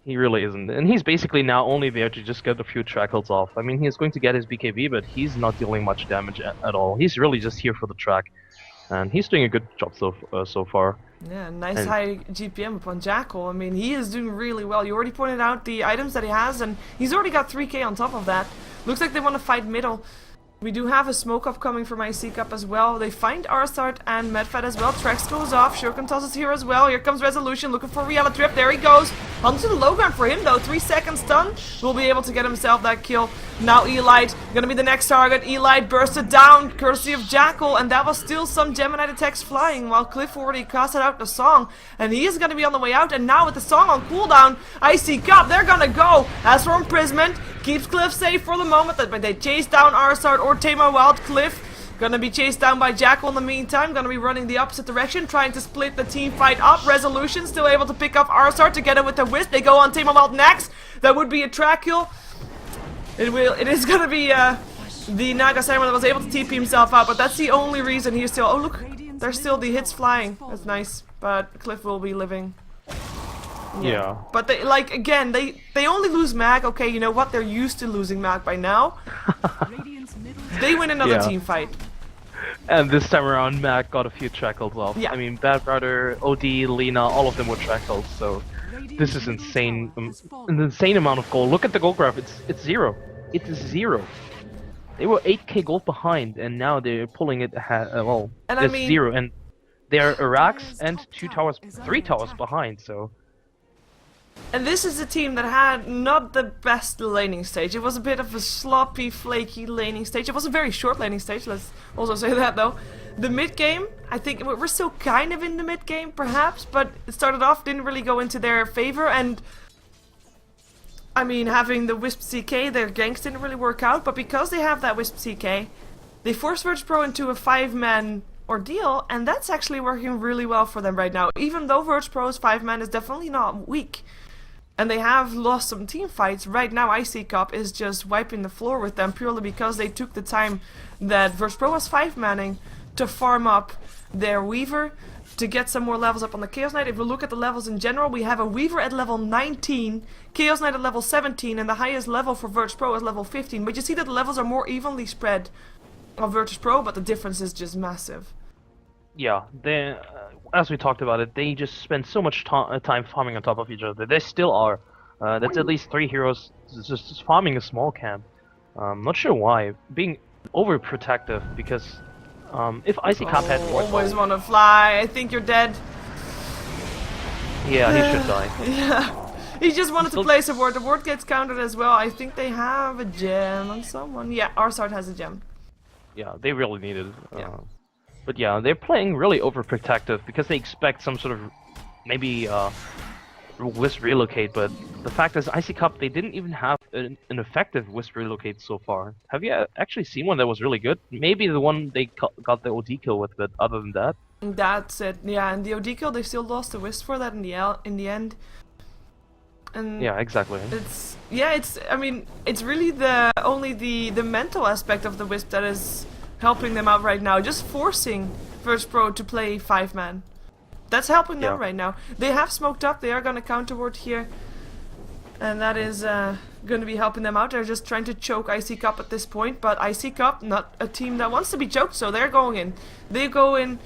He really isn't, and he's basically now only there to just get a few trackles off. I mean, he's going to get his BKB, but he's not dealing much damage at all. He's really just here for the track, and he's doing a good job so far. Yeah, nice And high GPM upon Jackal. I mean, he is doing really well. You already pointed out the items that he has, and he's already got 3k on top of that. Looks like they want to fight middle. We do have a smoke up coming from iCCup as well. They find Arsart and Medfed as well. Trex goes off. Shurkentos is here as well. Here comes Resolution looking for Reality Trip. There he goes. Onto the low ground for him though. 3 seconds stun. Will be able to get himself that kill. Now Elite gonna be the next target. Elite bursted down courtesy of Jackal, and that was still some Gemini attacks flying while Cliff already casted out the song. And he is gonna be on the way out, and now with the song on cooldown, iCCup, they're gonna go. As for imprisonment, keeps Cliff safe for the moment, but they chase down Arsart or Tamar Wild. Cliff gonna be chased down by Jackal in the meantime, gonna be running the opposite direction, trying to split the team fight up. Resolution still able to pick up Arsart together with the Wisp. They go on Tamar Wild next. That would be a track kill. It is gonna be the Naga Samurai that was able to TP himself out, but that's the only reason he's still. Oh look, there's still the hits flying. That's nice, but Cliff will be living. yeah. But they again they only lose mag. Okay, you know what? They're used to losing mag by now. They win another team fight. And this time around, Mac got a few trackled off. Yeah. I mean, Bad Brother, OD, Lena, all of them were trackled. So this is insane. An insane amount of gold. Look at the gold graph. It's 0. It is 0. They were 8k gold behind, and now they're pulling it. Well, And it's I mean, 0, and they're Iraqs and 3 towers behind. So. And this is a team that had not the best laning stage. It was a bit of a sloppy, flaky laning stage. It was a very short laning stage, let's also say that though. The mid game, I think we're still kind of in the mid game perhaps, but it started off, didn't really go into their favor, and I mean, having the Wisp CK, their ganks didn't really work out, but because they have that Wisp CK, they forced virtus.pro into a 5-man ordeal, and that's actually working really well for them right now, even though virtus.pro's 5-man is definitely not weak. And they have lost some team fights. Right now, iCCup is just wiping the floor with them purely because they took the time that virtus.pro was 5-manning to farm up their Weaver to get some more levels up on the Chaos Knight. If we look at the levels in general, we have a Weaver at level 19, Chaos Knight at level 17, and the highest level for virtus.pro is level 15. But you see that the levels are more evenly spread on virtus.pro, but the difference is just massive. Yeah, they, as we talked about it, they just spend so much time farming on top of each other. They still are. That's at least 3 heroes just farming a small camp. Not sure why. Being overprotective, because if iCCup had more... Always want to fly. I think you're dead. Yeah, he should die. Yeah. He just wanted to place a ward. The ward gets countered as well. I think they have a gem on someone. Yeah, Arsart has a gem. Yeah, they really need it. Yeah. But yeah, they're playing really overprotective because they expect some sort of maybe Wisp relocate, but the fact is iCCup, they didn't even have an effective Wisp relocate so far. Have you actually seen one that was really good? Maybe the one they got the OD kill with, but other than that? That's it, yeah, and the OD kill, they still lost the Wisp for that in the end. And yeah, exactly. I mean, it's really only the mental aspect of the Wisp that is helping them out right now, just forcing virtus.pro to play 5-man. That's helping them right now. They have smoked up, they are going to counter ward here, and that is going to be helping them out. They're just trying to choke iCCup at this point, but iCCup, not a team that wants to be choked, so they're going in. They go in,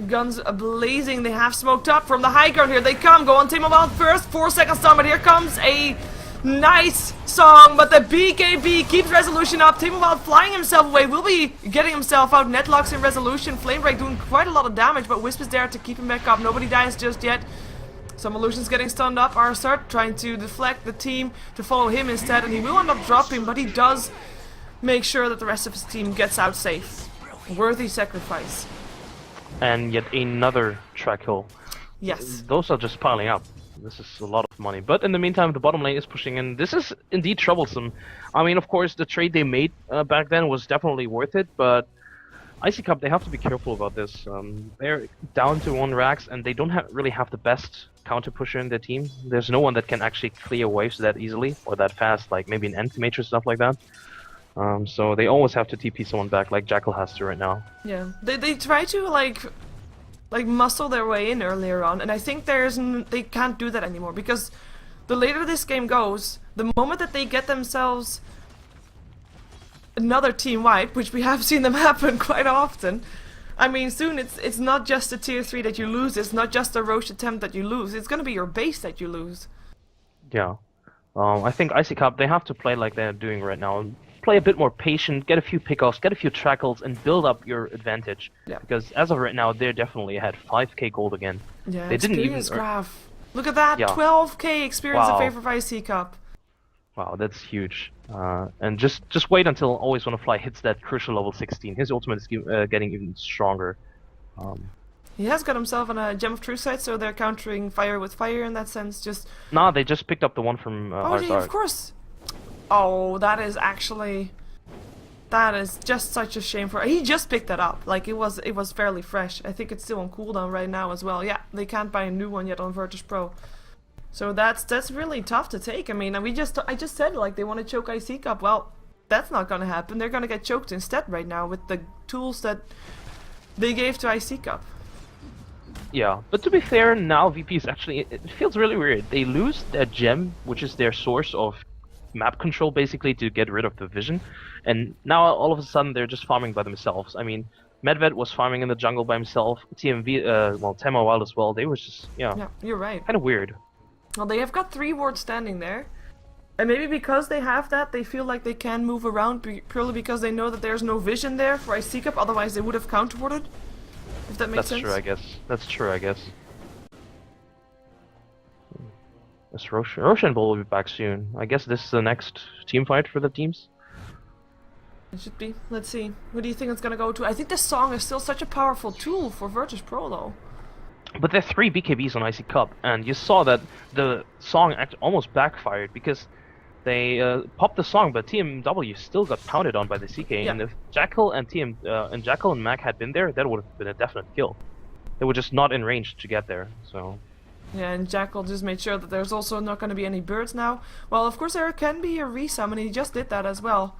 guns blazing, they have smoked up from the high ground. Here they come, go on Tamar Wild first, 4 seconds down, but here comes a nice song, but the BKB keeps Resolution up. Tamar Wild flying himself away, will be getting himself out. Netlocks in Resolution, Flame Break doing quite a lot of damage, but Wisp is there to keep him back up. Nobody dies just yet. Some Illusions getting stunned up. Arsart trying to deflect the team to follow him instead, and he will end up dropping, but he does make sure that the rest of his team gets out safe. Worthy sacrifice. And yet another track kill. Yes. Those are just piling up. This is a lot of money. But in the meantime, the bottom lane is pushing in. This is indeed troublesome. I mean, of course, the trade they made back then was definitely worth it, but iCCup, they have to be careful about this. They're down to 1 Rax, and they don't really have the best counter pusher in their team. There's no one that can actually clear waves that easily or that fast, like maybe an Anti-Mage or stuff like that. So they always have to TP someone back, like Jackal has to right now. Yeah, they try to like muscle their way in earlier on, and I think they can't do that anymore, because the later this game goes, the moment that they get themselves another team wipe, which we have seen them happen quite often, I mean, soon it's not just a tier 3 that you lose, it's not just a Roche attempt that you lose, it's gonna be your base that you lose. Yeah. I think iCCup, they have to play like they're doing right now. Play a bit more patient, get a few pickoffs, get a few trackles, and build up your advantage. Yeah. Because as of right now, they're definitely ahead. 5k gold again. Yeah, They didn't even... experience graph. Look at that, Yeah. 12k experience Wow. in favor of iCCup. Wow, that's huge. And just wait until Always Wanna Fly hits that crucial level 16. His ultimate is getting even stronger. He has got himself on a Gem of True Sight, so they're countering fire with fire in that sense. Just Nah, they just picked up the one from oh, yeah, of course. Oh, that is just such a shame for. He just picked that up. Like it was fairly fresh. I think it's still on cooldown right now as well. Yeah, they can't buy a new one yet on virtus.pro. So that's really tough to take. I mean, I just said like they want to choke iCCup. Well, that's not gonna happen. They're gonna get choked instead right now with the tools that they gave to iCCup. Yeah, but to be fair, now VP is actually... It feels really weird. They lose their gem, which is their source of map control, basically, to get rid of the vision. And now, all of a sudden, they're just farming by themselves. I mean, Medved was farming in the jungle by himself. TMV, well, Temo Wild as well. They was just, Yeah, you're right. kind of weird. Well, they have got 3 wards standing there. And maybe because they have that, they feel like they can move around purely because they know that there's no vision there for iCCup, otherwise they would have counterwarded. If that makes sense. That's true, I guess. That's true, I guess. This Roshan Bull will be back soon. I guess this is the next team fight for the teams. It should be. Let's see. Who do you think it's gonna go to? I think this song is still such a powerful tool for virtus.pro though. But there are 3 BKBs on iCCup, and you saw that the song almost backfired because they popped the song, but TMW still got pounded on by the CK. Yeah. And if Jackal and Jackal and Mac had been there, that would have been a definite kill. They were just not in range to get there. So Yeah, and Jackal just made sure that there's also not going to be any birds now. Well, of course there can be a resum, and he just did that as well.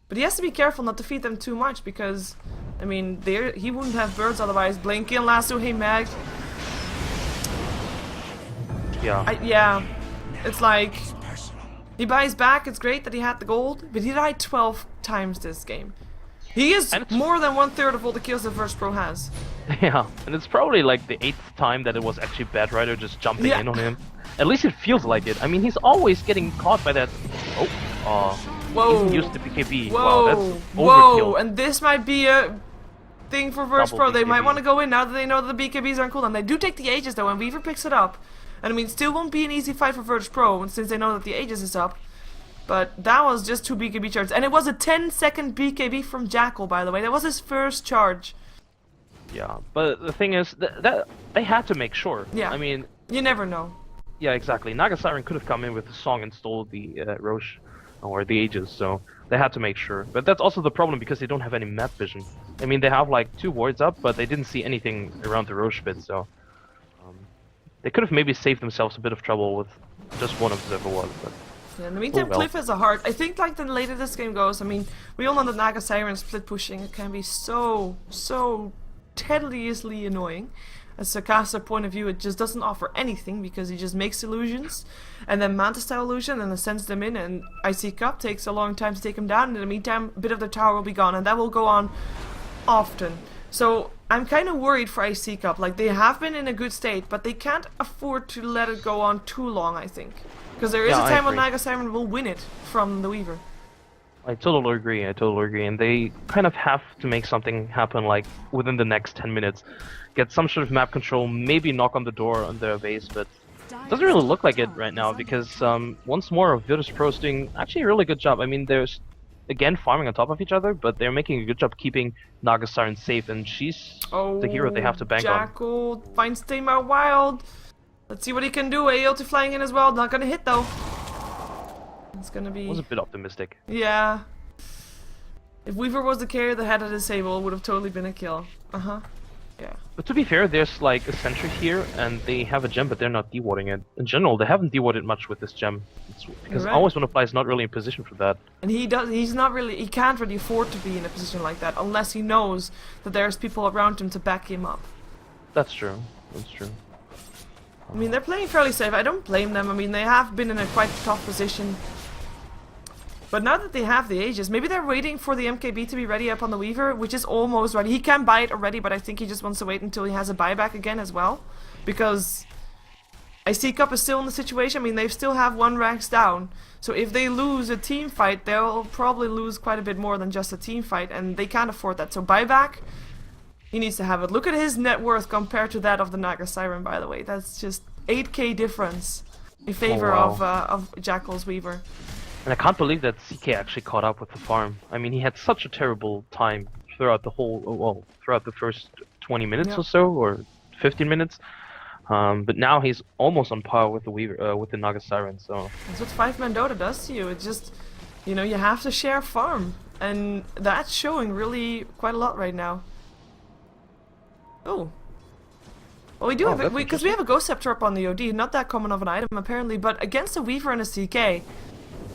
But he has to be careful not to feed them too much because, I mean, he wouldn't have birds otherwise. Blinky and Lasso, hey Mag. yeah, Yeah, it's like he buys back. It's great that he had the gold, but he died 12 times this game. He is more than 1/3 of all the kills that virtus.pro has. yeah, and it's probably like the 8th time that it was actually Bad Rider just jumping Yeah. in on him. At least it feels like it. I mean, he's always getting caught by that. Whoa! Even used the BKB. Whoa! Wow, that's Whoa! overkill. And this might be a thing for virtus.pro. They might BKB. want to go in now that they know that the BKBs aren't cooldown. They do take the Aegis though, and Weaver picks it up. And I mean, still won't be an easy fight for virtus.pro since they know that the Aegis is up. But that was just 2 BKB charges. And it was a 10-second BKB from Jackal, by the way. That was his first charge. Yeah, but the thing is that they had to make sure. Yeah. I mean, You never know. yeah, exactly. Naga Siren could have come in with the song and stole the Roche or the Aegis, so they had to make sure. But that's also the problem because they don't have any map vision. I mean, they have like 2 wards up, but they didn't see anything around the Roche pit, so they could have maybe saved themselves a bit of trouble with just one observer ward. But Yeah, in the meantime, well. Cliff has a heart. I think like the later this game goes, I mean, we all know that Naga Siren split pushing, it can be so tediously annoying. As a caster point of view, it just doesn't offer anything because he just makes illusions and then Manta style illusion and then sends them in, and iCCup takes a long time to take him down. In the meantime, a bit of the tower will be gone, and that will go on often. So I'm kind of worried for iCCup. Like, they have been in a good state, but they can't afford to let it go on too long, I think. Because there is Yeah, a I time when agree. Naga Siren will win it from the Weaver. I totally agree, and they kind of have to make something happen, like, within the next 10 minutes. Get some sort of map control, maybe knock on the door on their base, but it doesn't really look like it right now, because once more, virtus.pro is doing actually a really good job. I mean, there's, again, farming on top of each other, but they're making a good job keeping Naga Siren safe, and she's the hero they have to bank on. Jackal finds Tamar Wild. Let's see what he can do. AOT flying in as well. Not gonna hit, though. It's gonna be... Was a bit optimistic. Yeah. If Weaver was the carrier that had a disable, it would have totally been a kill. Uh-huh. Yeah. But to be fair, there's like a sentry here, and they have a gem, but they're not dewarding it. In general, they haven't dewarded much with this gem. It's because Right. Always Wanna Fly is not really in position for that. And he can't really afford to be in a position like that unless he knows that there's people around him to back him up. That's true. That's true. I mean, they're playing fairly safe. I don't blame them. I mean, they have been in a quite tough position. But now that they have the Aegis, maybe they're waiting for the MKB to be ready up on the Weaver, which is almost ready. He can buy it already, but I think he just wants to wait until he has a buyback again as well. Because iCCup is still in the situation. I mean, they still have 1 ranks down. So if they lose a team fight, they'll probably lose quite a bit more than just a team fight, and they can't afford that. So buyback, he needs to have it. Look at his net worth compared to that of the Naga Siren, by the way. That's just 8k difference in favor of Jackal's Weaver. And I can't believe that CK actually caught up with the farm. I mean, he had such a terrible time throughout the whole, well, throughout the first 20 minutes or so, or 15 minutes. But now he's almost on par with the Weaver, with the Naga Siren. So that's what 5-man Dota does to you. It's just, you know, you have to share farm, and that's showing really quite a lot right now. Oh. Well, we do have it, because we have a Ghost Scepter up on the OD, not that common of an item apparently, but against a Weaver and a CK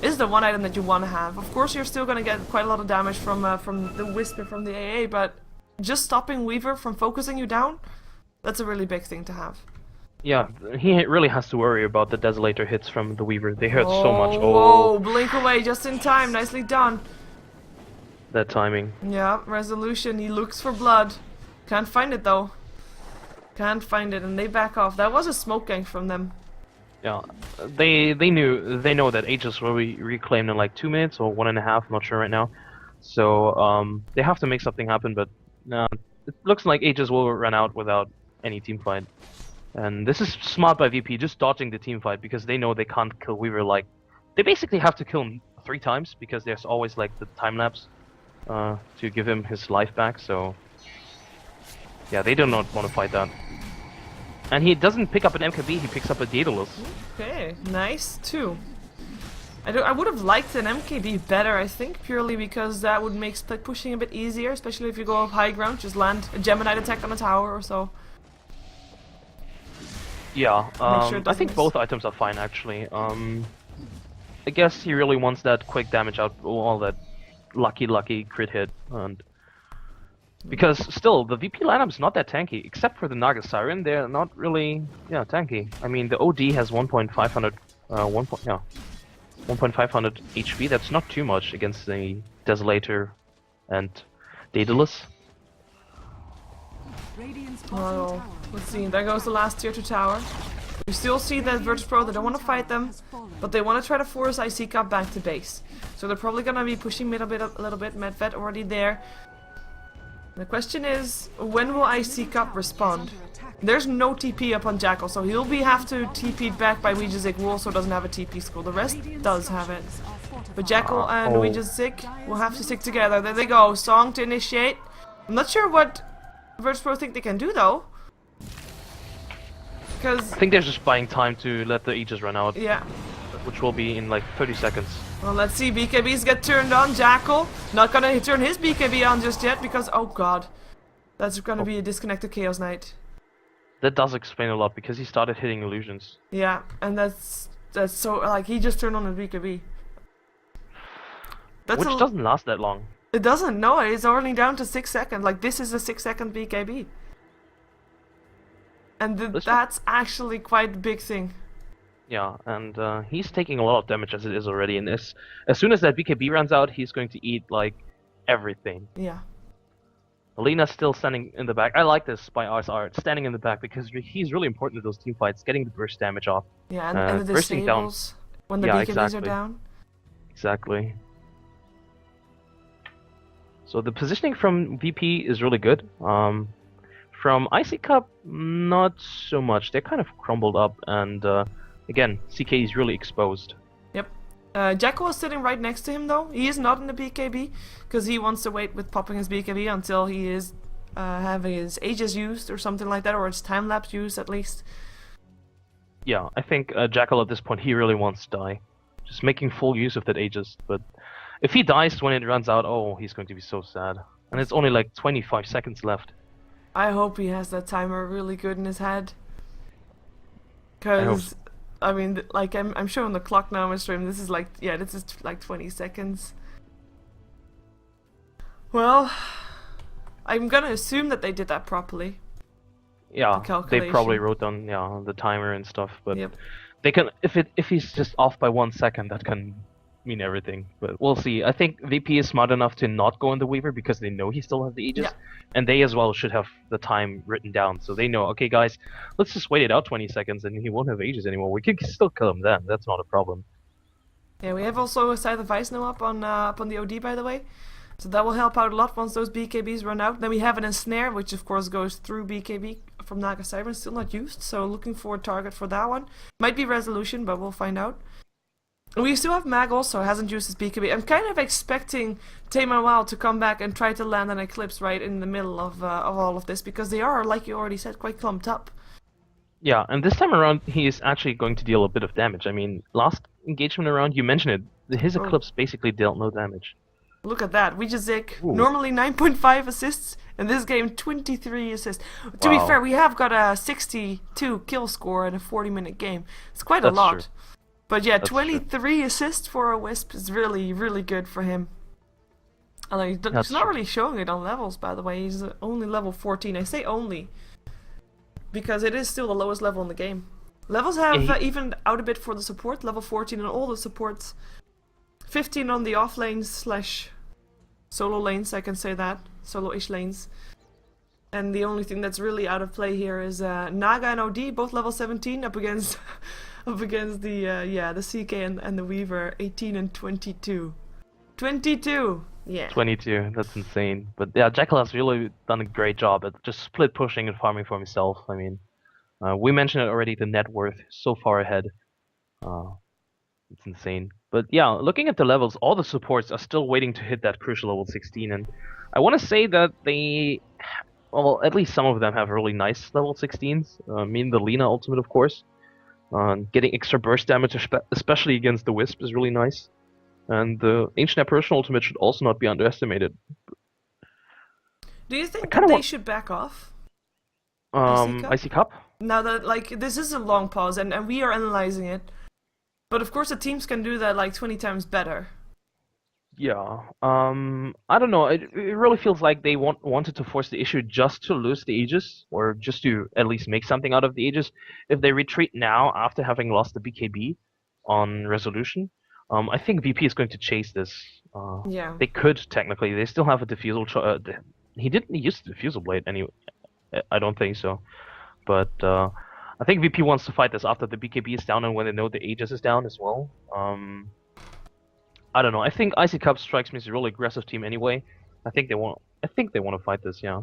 is the one item that you want to have. Of course, you're still going to get quite a lot of damage from the Whisper from the AA, but just stopping Weaver from focusing you down, that's a really big thing to have. Yeah, he really has to worry about the Desolator hits from the Weaver. They hurt so much. Oh, blink away just in time. Nicely done. That timing. Yeah, resolution. He looks for blood. Can't find it though. Can't find it, and they back off. That was a smoke gank from them. Yeah, they know that Aegis will be reclaimed in like 2 minutes or 1.5. I'm not sure right now. So they have to make something happen. But it looks like Aegis will run out without any team fight. And this is smart by VP, just dodging the team fight, because they know they can't kill Weaver. Like, they basically have to kill him 3 times, because there's always like the time lapse to give him his life back. So yeah, they do not want to fight that. And he doesn't pick up an MKB, he picks up a Daedalus. Okay, nice too. I would have liked an MKB better, I think, purely because that would make split pushing a bit easier, especially if you go up high ground, just land a Gemini attack on a tower or so. Yeah, Sure I think miss. both items are fine actually. I guess he really wants that quick damage out, all that lucky crit hit, and because still the VP lineup is not that tanky, except for the Naga Siren. They're not really tanky. I mean, the OD has 1.500 HP. That's not too much against the Desolator and Daedalus. Oh, let's see, there goes the last tier 2 tower. We still see that virtus.pro, they don't want to fight them, but they want to try to force iCCup back to base. So they're probably going to be pushing mid a little bit, Medved already there. The question is, when will iCCup respond? There's no TP up on Jackal, so he'll have to TP back by Ouijazik, who also doesn't have a TP school. The rest does have it. But Jackal and Ouijazik will have to stick together. There they go, Song to initiate. I'm not sure what virtus.pro think they can do though. Because I think they're just buying time to let the Aegis run out. Yeah. Which will be in like 30 seconds. Well, let's see. BKBs get turned on. Jackal not gonna turn his BKB on just yet because, oh god, that's gonna be a disconnected Chaos Knight. That does explain a lot because he started hitting illusions. Yeah, and that's so like he just turned on his BKB. Which doesn't last that long. It doesn't. No, it's only down to 6 seconds. Like this is a 6-second BKB, and that's actually quite a big thing. Yeah, and he's taking a lot of damage as it is already, and as soon as that BKB runs out, he's going to eat, like, everything. Yeah. Alina's still standing in the back. I like this by RSR, standing in the back, because he's really important in those team fights, getting the burst damage off. Yeah, and the bursting down. disables when the BKBs are down. Exactly. So the positioning from VP is really good. From iCCup, not so much. They're kind of crumbled up, and again, CK is really exposed. Yep. Jackal is sitting right next to him though. He is not in the BKB because he wants to wait with popping his BKB until he is having his Aegis used or something like that, or his time lapse used at least. Yeah, I think Jackal at this point, he really wants to die. Just making full use of that Aegis, but if he dies when it runs out, oh, he's going to be so sad. And it's only like 25 seconds left. I hope he has that timer really good in his head. Because I mean, like I'm showing the clock now on my stream. This is like, yeah, this is like 20 seconds. Well, I'm gonna assume that they did that properly. Yeah, they probably wrote down the timer and stuff. But they can, if he's just off by 1 second, that can mean everything, but we'll see. I think VP is smart enough to not go in the Weaver because they know he still has the Aegis, Yeah. and they as well should have the time written down, so they know, okay guys, let's just wait it out 20 seconds and he won't have Aegis anymore. We can still kill him then, that's not a problem. Yeah, we have also Scythe of Ice now up on the OD, by the way. So that will help out a lot once those BKBs run out. Then we have an Ensnare, which of course goes through BKB from Naga Siren, still not used, so looking for a target for that one. Might be Resolution, but we'll find out. We still have Mag also, hasn't used his BKB. I'm kind of expecting Tame and Wild to come back and try to land an Eclipse right in the middle of all of this, because they are, like you already said, quite clumped up. Yeah, and this time around he is actually going to deal a bit of damage. I mean, last engagement around, you mentioned it, his Eclipse basically dealt no damage. Look at that, we just Zik. Ooh. Normally 9.5 assists, in this game 23 assists. To be Wow. fair, we have got a 62 kill score in a 40-minute game. It's quite That's a lot. true. But yeah, That's 23 assists for a Wisp is really, really good for him. Although he's That's not true. really showing it on levels, by the way. He's only level 14. I say only, because it is still the lowest level in the game. Levels have evened out a bit for the support. Level 14 on all the supports. 15 on the off lanes slash solo lanes, I can say that. Solo-ish lanes. And the only thing that's really out of play here is Naga and OD, both level 17, up against up against the CK and the Weaver, 18 and 22. 22! Yeah. 22, that's insane. But yeah, Jekyll has really done a great job at just split pushing and farming for himself. I mean, we mentioned it already, the net worth so far ahead. It's insane. But yeah, looking at the levels, all the supports are still waiting to hit that crucial level 16, and I want to say that they, well, at least some of them have really nice level 16s. I mean, the Lina ultimate, of course. Getting extra burst damage, especially against the Wisp, is really nice. And the Ancient Apparition ultimate should also not be underestimated. Do you think that they should back off? iCCup? Now that, like, this is a long pause and we are analyzing it. But of course the teams can do that like 20 times better. Yeah. I don't know. It really feels like they wanted to force the issue just to lose the Aegis, or just to at least make something out of the Aegis. If they retreat now after having lost the BKB on Resolution, I think VP is going to chase this. Yeah. They could technically. They still have a diffusal. He didn't use the diffusal blade anyway. I don't think so. But I think VP wants to fight this after the BKB is down and when they know the Aegis is down as well. I don't know. I think iCCup strikes me as a really aggressive team anyway. I think they want to fight this, yeah.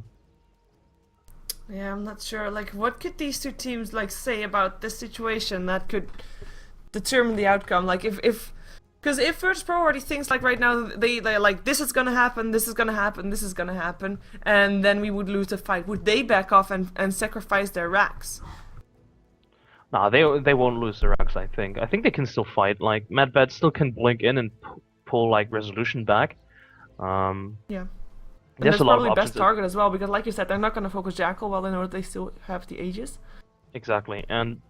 Yeah, I'm not sure. Like, what could these two teams like say about this situation that could determine the outcome? Like, because if virtus.pro already thinks like right now they're like, this is gonna happen, this is gonna happen, this is gonna happen, and then we would lose the fight, would they back off and sacrifice their racks? Nah, they won't lose the racks. I think they can still fight. Like Madbad still can blink in and pull like Resolution back. Yeah. And There's that's a lot probably of best options. target as well, because like you said, they're not gonna focus Jackal while they know that they still have the Aegis. Exactly, and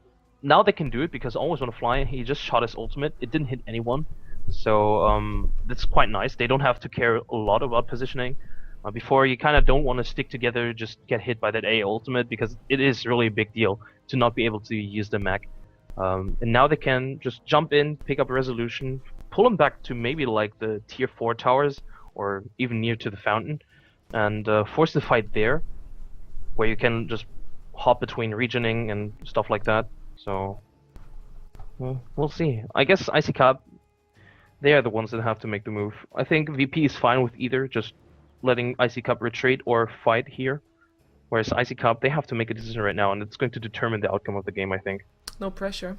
now they can do it because Always Wanna Fly, he just shot his ultimate. It didn't hit anyone, so that's quite nice. They don't have to care a lot about positioning. Before, you kind of don't want to stick together, just get hit by that A ultimate, because it is really a big deal to not be able to use the mech. And now they can just jump in, pick up a Resolution, pull them back to maybe like the tier 4 towers, or even near to the fountain, and force the fight there, where you can just hop between regioning and stuff like that. So, well, we'll see. I guess iCCup, they are the ones that have to make the move. I think VP is fine with either, just letting iCCup retreat or fight here. Whereas iCCup, they have to make a decision right now, and it's going to determine the outcome of the game, I think. No pressure.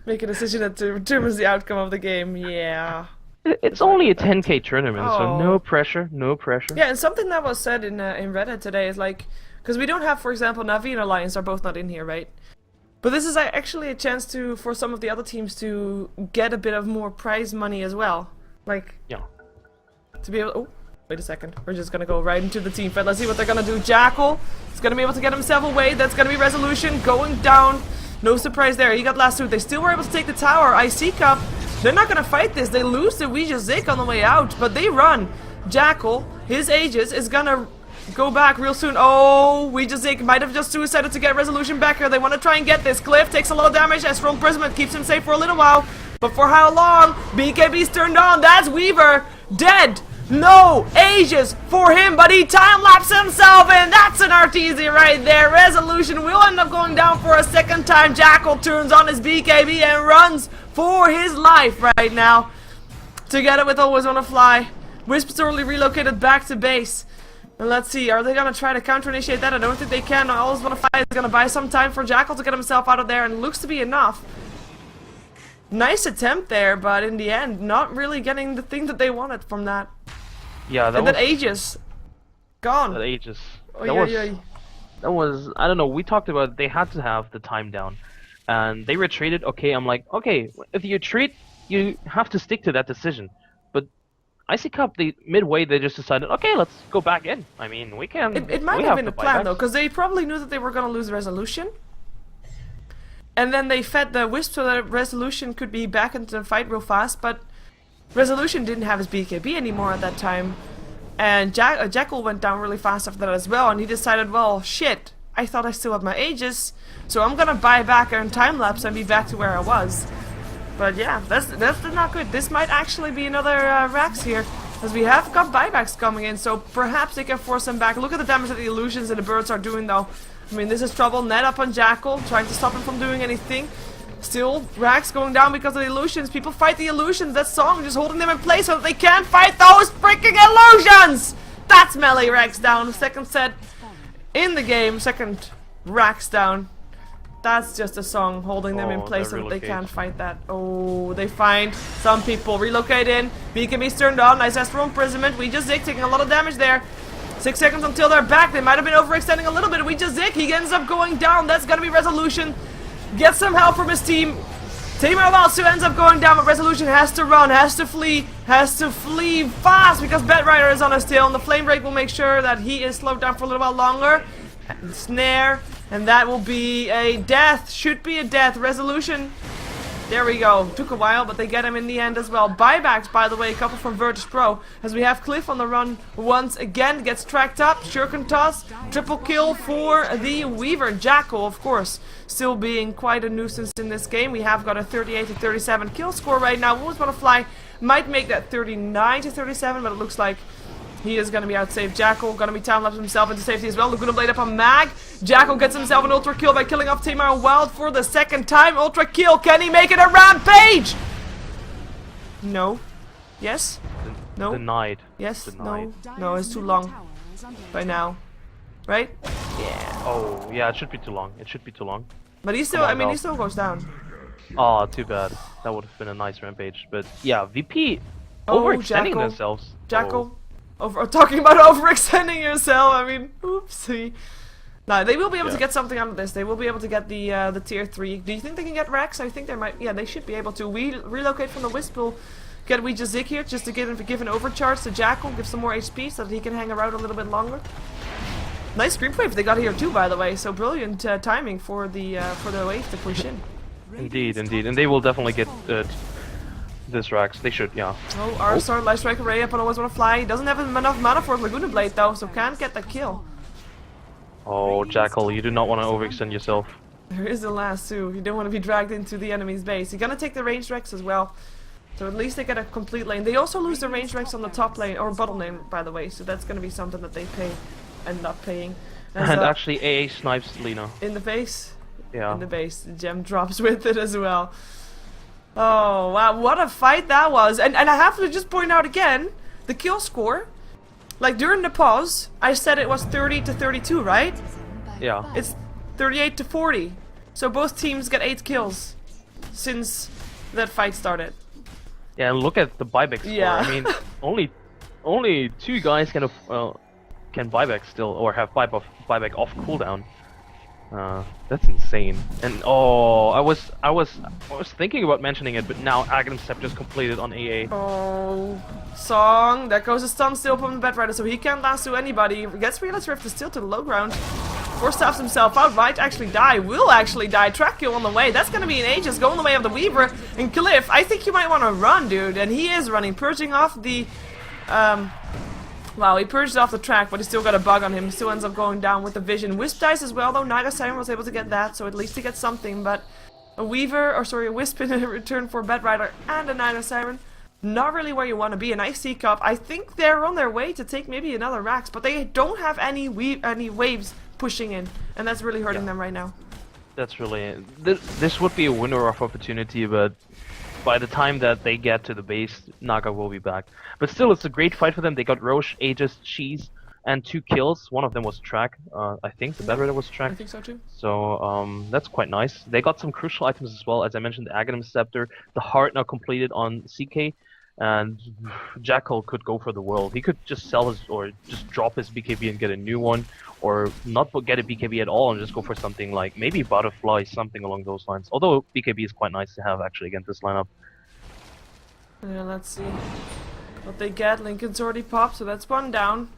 Make a decision that determines the outcome of the game, yeah. It's only a 10k tournament, so Oh. no pressure, no pressure. Yeah, and something that was said in Reddit today is like, because we don't have, for example, Navi and Alliance are both not in here, right? But this is actually a chance for some of the other teams to get a bit of more prize money as well. Like, Yeah. to be able. Oh, wait a second. We're just gonna go right into the team fight. Let's see what they're gonna do. Jackal is gonna be able to get himself away. That's gonna be Resolution going down. No surprise there. He got last two. They still were able to take the tower. iCCup, they're not gonna fight this. They lose the Ouija Zik on the way out, but they run. Jackal, his Aegis is gonna go back real soon. Oh, we just might have just suicided to get resolution back here. They want to try and get this. Cliff takes a lot of damage as from imprisonment keeps him safe for a little while. But for how long? BKB's turned on. That's Weaver. Dead. No. Ages for him, but he time-lapsed himself, and that's an RTZ right there. Resolution will end up going down for a second time. Jackal turns on his BKB and runs for his life right now. Together with Always Wanna Fly. Wisp's totally relocated back to base. And let's see, are they gonna try to counter-initiate that? I don't think they can. Always Wanna Fly is gonna buy some time for Jackal to get himself out of there, and it looks to be enough. Nice attempt there, but in the end, not really getting the thing that they wanted from that. Yeah, that Aegis gone. That Aegis. Oy. That was, I don't know, we talked about they had to have the time down. And they retreated, okay, I'm like, okay, if you retreat, you have to stick to that decision. But iCCup, midway, they just decided, okay, let's go back in. I mean, we can... It might have been a plan, though, because they probably knew that they were going to lose resolution. And then they fed the Wisp so that resolution could be back into the fight real fast, but resolution didn't have his BKB anymore at that time. And Jackal went down really fast after that as well, and he decided, well, shit, I thought I still had my Aegis, so I'm gonna buy back and time-lapse and be back to where I was. But yeah, that's not good. This might actually be another Rax here, as we have got buybacks coming in, so perhaps they can force him back. Look at the damage that the illusions and the birds are doing, though. I mean, this is trouble. Net up on Jackal, trying to stop him from doing anything. Still, Rax going down because of the illusions. People fight the illusions. That song just holding them in place so that they can't fight those freaking illusions! That's melee Rax down. Second set in the game. Second Rax down. That's just a song holding them in place so that they can't fight that. Oh, they find some people. Relocate in. BKB's turned on. Nice as for imprisonment. We just Zig taking a lot of damage there. 6 seconds until they're back. They might have been overextending a little bit. We just Zig. He ends up going down. That's gonna be resolution. Gets some help from his team. Tamer also ends up going down, but resolution has to run, has to flee fast because Bedrider is on his tail, and the flame break will make sure that he is slowed down for a little while longer. And snare, and that will be a death. Should be a death. Resolution. There we go. Took a while, but they get him in the end as well. Buybacks, by the way, a couple from virtus.pro. As we have Cliff on the run once again. Gets tracked up. Shuriken toss. Triple kill for the Weaver. Jackal, of course, still being quite a nuisance in this game. We have got a 38 to 37 kill score right now. Always Wanna Fly might make that 39 to 37, but it looks like he is going to be outsaved. Jackal going to be time-lapsing himself into safety as well. Laguna Blade up on Mag. Jackal gets himself an ultra kill by killing off Tamar Wild for the second time. Ultra kill. Can he make it a rampage? No. Yes? No? Denied. Yes? Denied. No? No, it's too long. By now. Right? Yeah. Oh, yeah, it should be too long. It should be too long. But he still, I mean, he still goes down. Oh, too bad. That would have been a nice rampage. But yeah, VP Oh, overextending Jackal. themselves. Jackal. Talking about overextending yourself, I mean, oopsie. No, they will be able to get something out of this. They will be able to get the tier 3. Do you think they can get Rex? I think they might. Yeah, they should be able to. We relocate from the Wisp. We'll get Zik here just to give an overcharge to Jackal, give some more HP so that he can hang around a little bit longer. Nice creep wave they got here too, by the way. So brilliant timing for the wave to push in. Indeed, indeed, and they will definitely get this Rax. They should, yeah. Oh, Arstar, Light Strike Array up on Always Wanna Fly. He doesn't have enough mana for Laguna Blade though, so can't get that kill. Oh, Jackal, you do not want to overextend yourself. There is the last two. You don't want to be dragged into the enemy's base. You're gonna take the ranged Rex as well. So at least they get a complete lane. They also lose the ranged Rex on the top lane, or bottom lane, by the way, so that's gonna be something that they end up paying. And actually AA snipes Lina. In the base? Yeah. In the base. The gem drops with it as well. Oh, wow, what a fight that was. And I have to just point out again, the kill score. Like, during the pause, I said it was 30 to 32, right? Yeah. It's 38 to 40. So both teams get 8 kills since that fight started. Yeah, and look at the buyback score. Yeah. I mean, only 2 guys can buyback still, or have buyback off cooldown. That's insane. And oh, I was thinking about mentioning it, but now Aghanim Step just completed on AA. Oh, Song. That goes a stun still from the Bedrider, so he can't lasso anybody. Gets Realize Rift is still to the low ground. Force taps himself out, might actually die, will actually die. Track kill on the way. That's gonna be an Aegis going the way of the Weaver. And Cliff, I think you might want to run, dude. And he is running, purging off the Wow, he purged off the track, but he still got a bug on him. He still ends up going down with the vision. Wisp dice as well, though. Naga Siren was able to get that, so at least he gets something. But a Wisp in return for Bed Rider and a Naga Siren. Not really where you want to be. An iCCup, I think they're on their way to take maybe another Rax, but they don't have any waves pushing in, and that's really hurting them right now. That's really... This would be a window of opportunity, but by the time that they get to the base, Naga will be back. But still, it's a great fight for them. They got Roche, Aegis, Cheese, and 2 kills. One of them was Track. I think the Bed Rider was Track. I think so too. So that's quite nice. They got some crucial items as well. As I mentioned, the Aghanim Scepter, the Heart now completed on CK, and Jackal could go for the world. He could just sell his, or just drop his BKB and get a new one, or not get a BKB at all and just go for something like maybe Butterfly, something along those lines. Although BKB is quite nice to have actually against this lineup. Yeah, let's see what they get. Lincoln's already popped, so that's one down.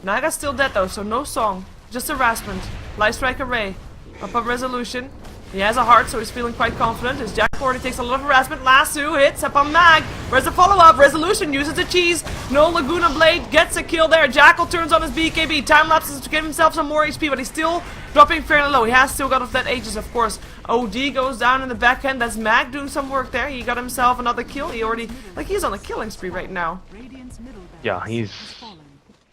Naga's still dead though, so no song. Just harassment. Light Strike Array. Up on Resolution. He has a heart, so he's feeling quite confident. His Jack already takes a lot of harassment. Lasso hits up on Mag. Where's the follow-up? Resolution uses the cheese. No Laguna Blade gets a kill there. Jackal turns on his BKB. Time lapses to give himself some more HP, but he's still dropping fairly low. He has still got off that Aegis, of course. OD goes down in the backhand. That's Mag doing some work there. He got himself another kill. He already, like, he's on a killing spree right now. Yeah, he's...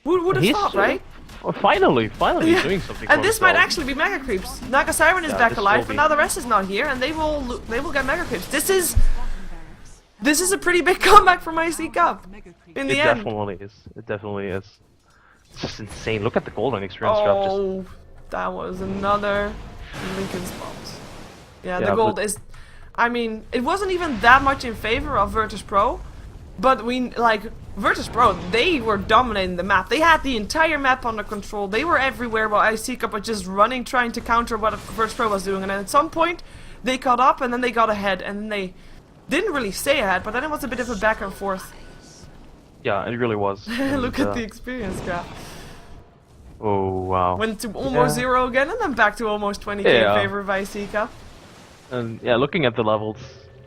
Who would have thought, right? Well, finally he's doing something. And this might actually be Mega Creeps. Naga Siren is back alive, but now the rest is not here, and they will get Mega Creeps. This is a pretty big comeback from iCCup. In the end, it definitely is. It's just insane. Look at the golden experience drop. Oh, that was another Lincoln's bombs. Yeah, the gold is. I mean, it wasn't even that much in favor of virtus.pro, but virtus.pro, they were dominating the map. They had the entire map under control. They were everywhere while iCCup was just running, trying to counter what virtus.pro was doing. And then at some point, they caught up and then they got ahead. And then they didn't really stay ahead, but then it was a bit of a back and forth. Yeah, it really was. Look at the experience graph. Oh, wow. Went to almost 0 again and then back to almost 20k in favor of iCCup. And yeah, looking at the levels,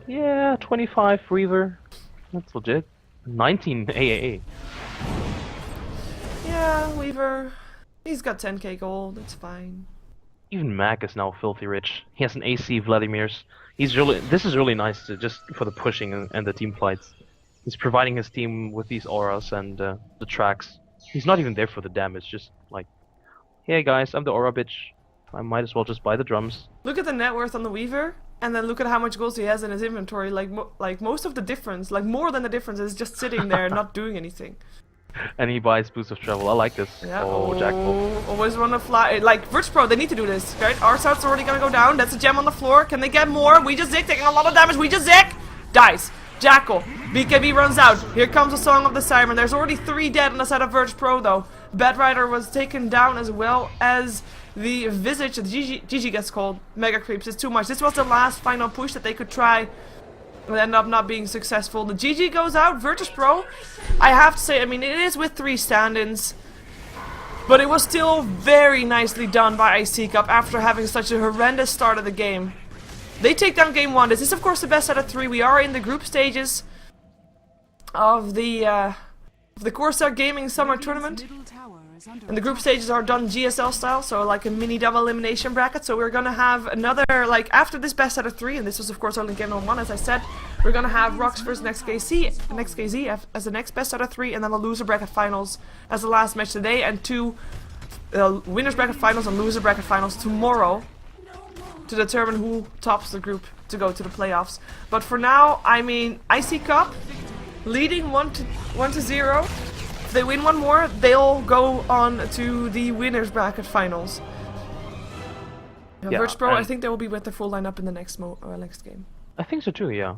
yeah, 25 Reaver. That's legit. 19 AAA. Yeah, Weaver. He's got 10k gold, it's fine. Even Mac is now filthy rich. He has an AC Vladimir's. This is really nice to just for the pushing and the team fights. He's providing his team with these auras and the tracks. He's not even there for the damage, just like, hey guys, I'm the aura bitch. I might as well just buy the drums. Look at the net worth on the Weaver. And then look at how much gold he has in his inventory. Like most of the difference, like more than the difference, is just sitting there not doing anything. And he buys boost of travel. I like this. Yeah. Oh, Jackal. Always run a fly. Like virtus.pro, they need to do this, right? Our out's already gonna go down. That's a gem on the floor. Can they get more? We just Zik taking a lot of damage. We just Zik dies. Jackal. BKB runs out. Here comes the Song of the Siren. There's already 3 dead on the side of virtus.pro though. Bed Rider was taken down as well as the Visage, the GG gets called. Mega Creeps is too much. This was the last final push that they could try. It ended up not being successful. The GG goes out. virtus.pro, I have to say, I mean, it is with 3 stand-ins. But it was still very nicely done by iCCup after having such a horrendous start of the game. They take down game 1. This is, of course, the best out of 3. We are in the group stages of the Corsair Gaming Summer Tournament. And the group stages are done GSL style, so like a mini double elimination bracket. So we're gonna have another, like after this best out of 3, and this was of course only game 1 as I said, we're gonna have Rocks versus NextKZ as the next best out of 3, and then the loser bracket finals as the last match today, and 2 winners bracket finals and loser bracket finals tomorrow to determine who tops the group to go to the playoffs. But for now, I mean, iCCup leading 1-0. If they win 1 more, they'll go on to the winners bracket finals. virtus.pro, I think they will be with the full lineup in the next game. I think so too, yeah.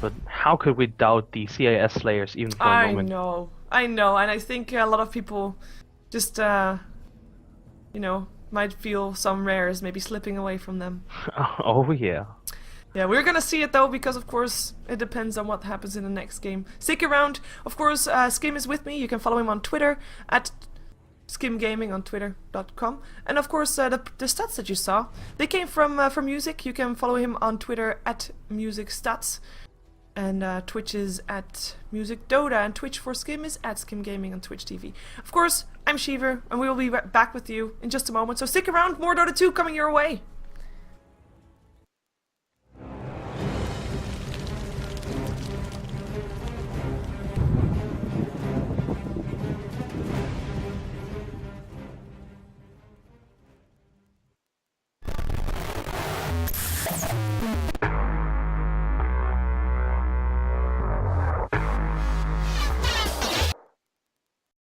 But how could we doubt the CIS Slayers even for a moment? I know, and I think a lot of people just, you know, might feel some rares maybe slipping away from them. Oh yeah. Yeah, we're gonna see it though, because of course it depends on what happens in the next game. Stick around. Of course, Skim is with me. You can follow him on Twitter at SkimGaming on twitter.com. And of course, the stats that you saw, they came from Musik. You can follow him on Twitter at MusikStats. And Twitch is at Musik Dota, and Twitch for Skim is at Skim Gaming on Twitch TV. Of course, I'm Sheever, and we will be back with you in just a moment. So stick around, more Dota 2 coming your way.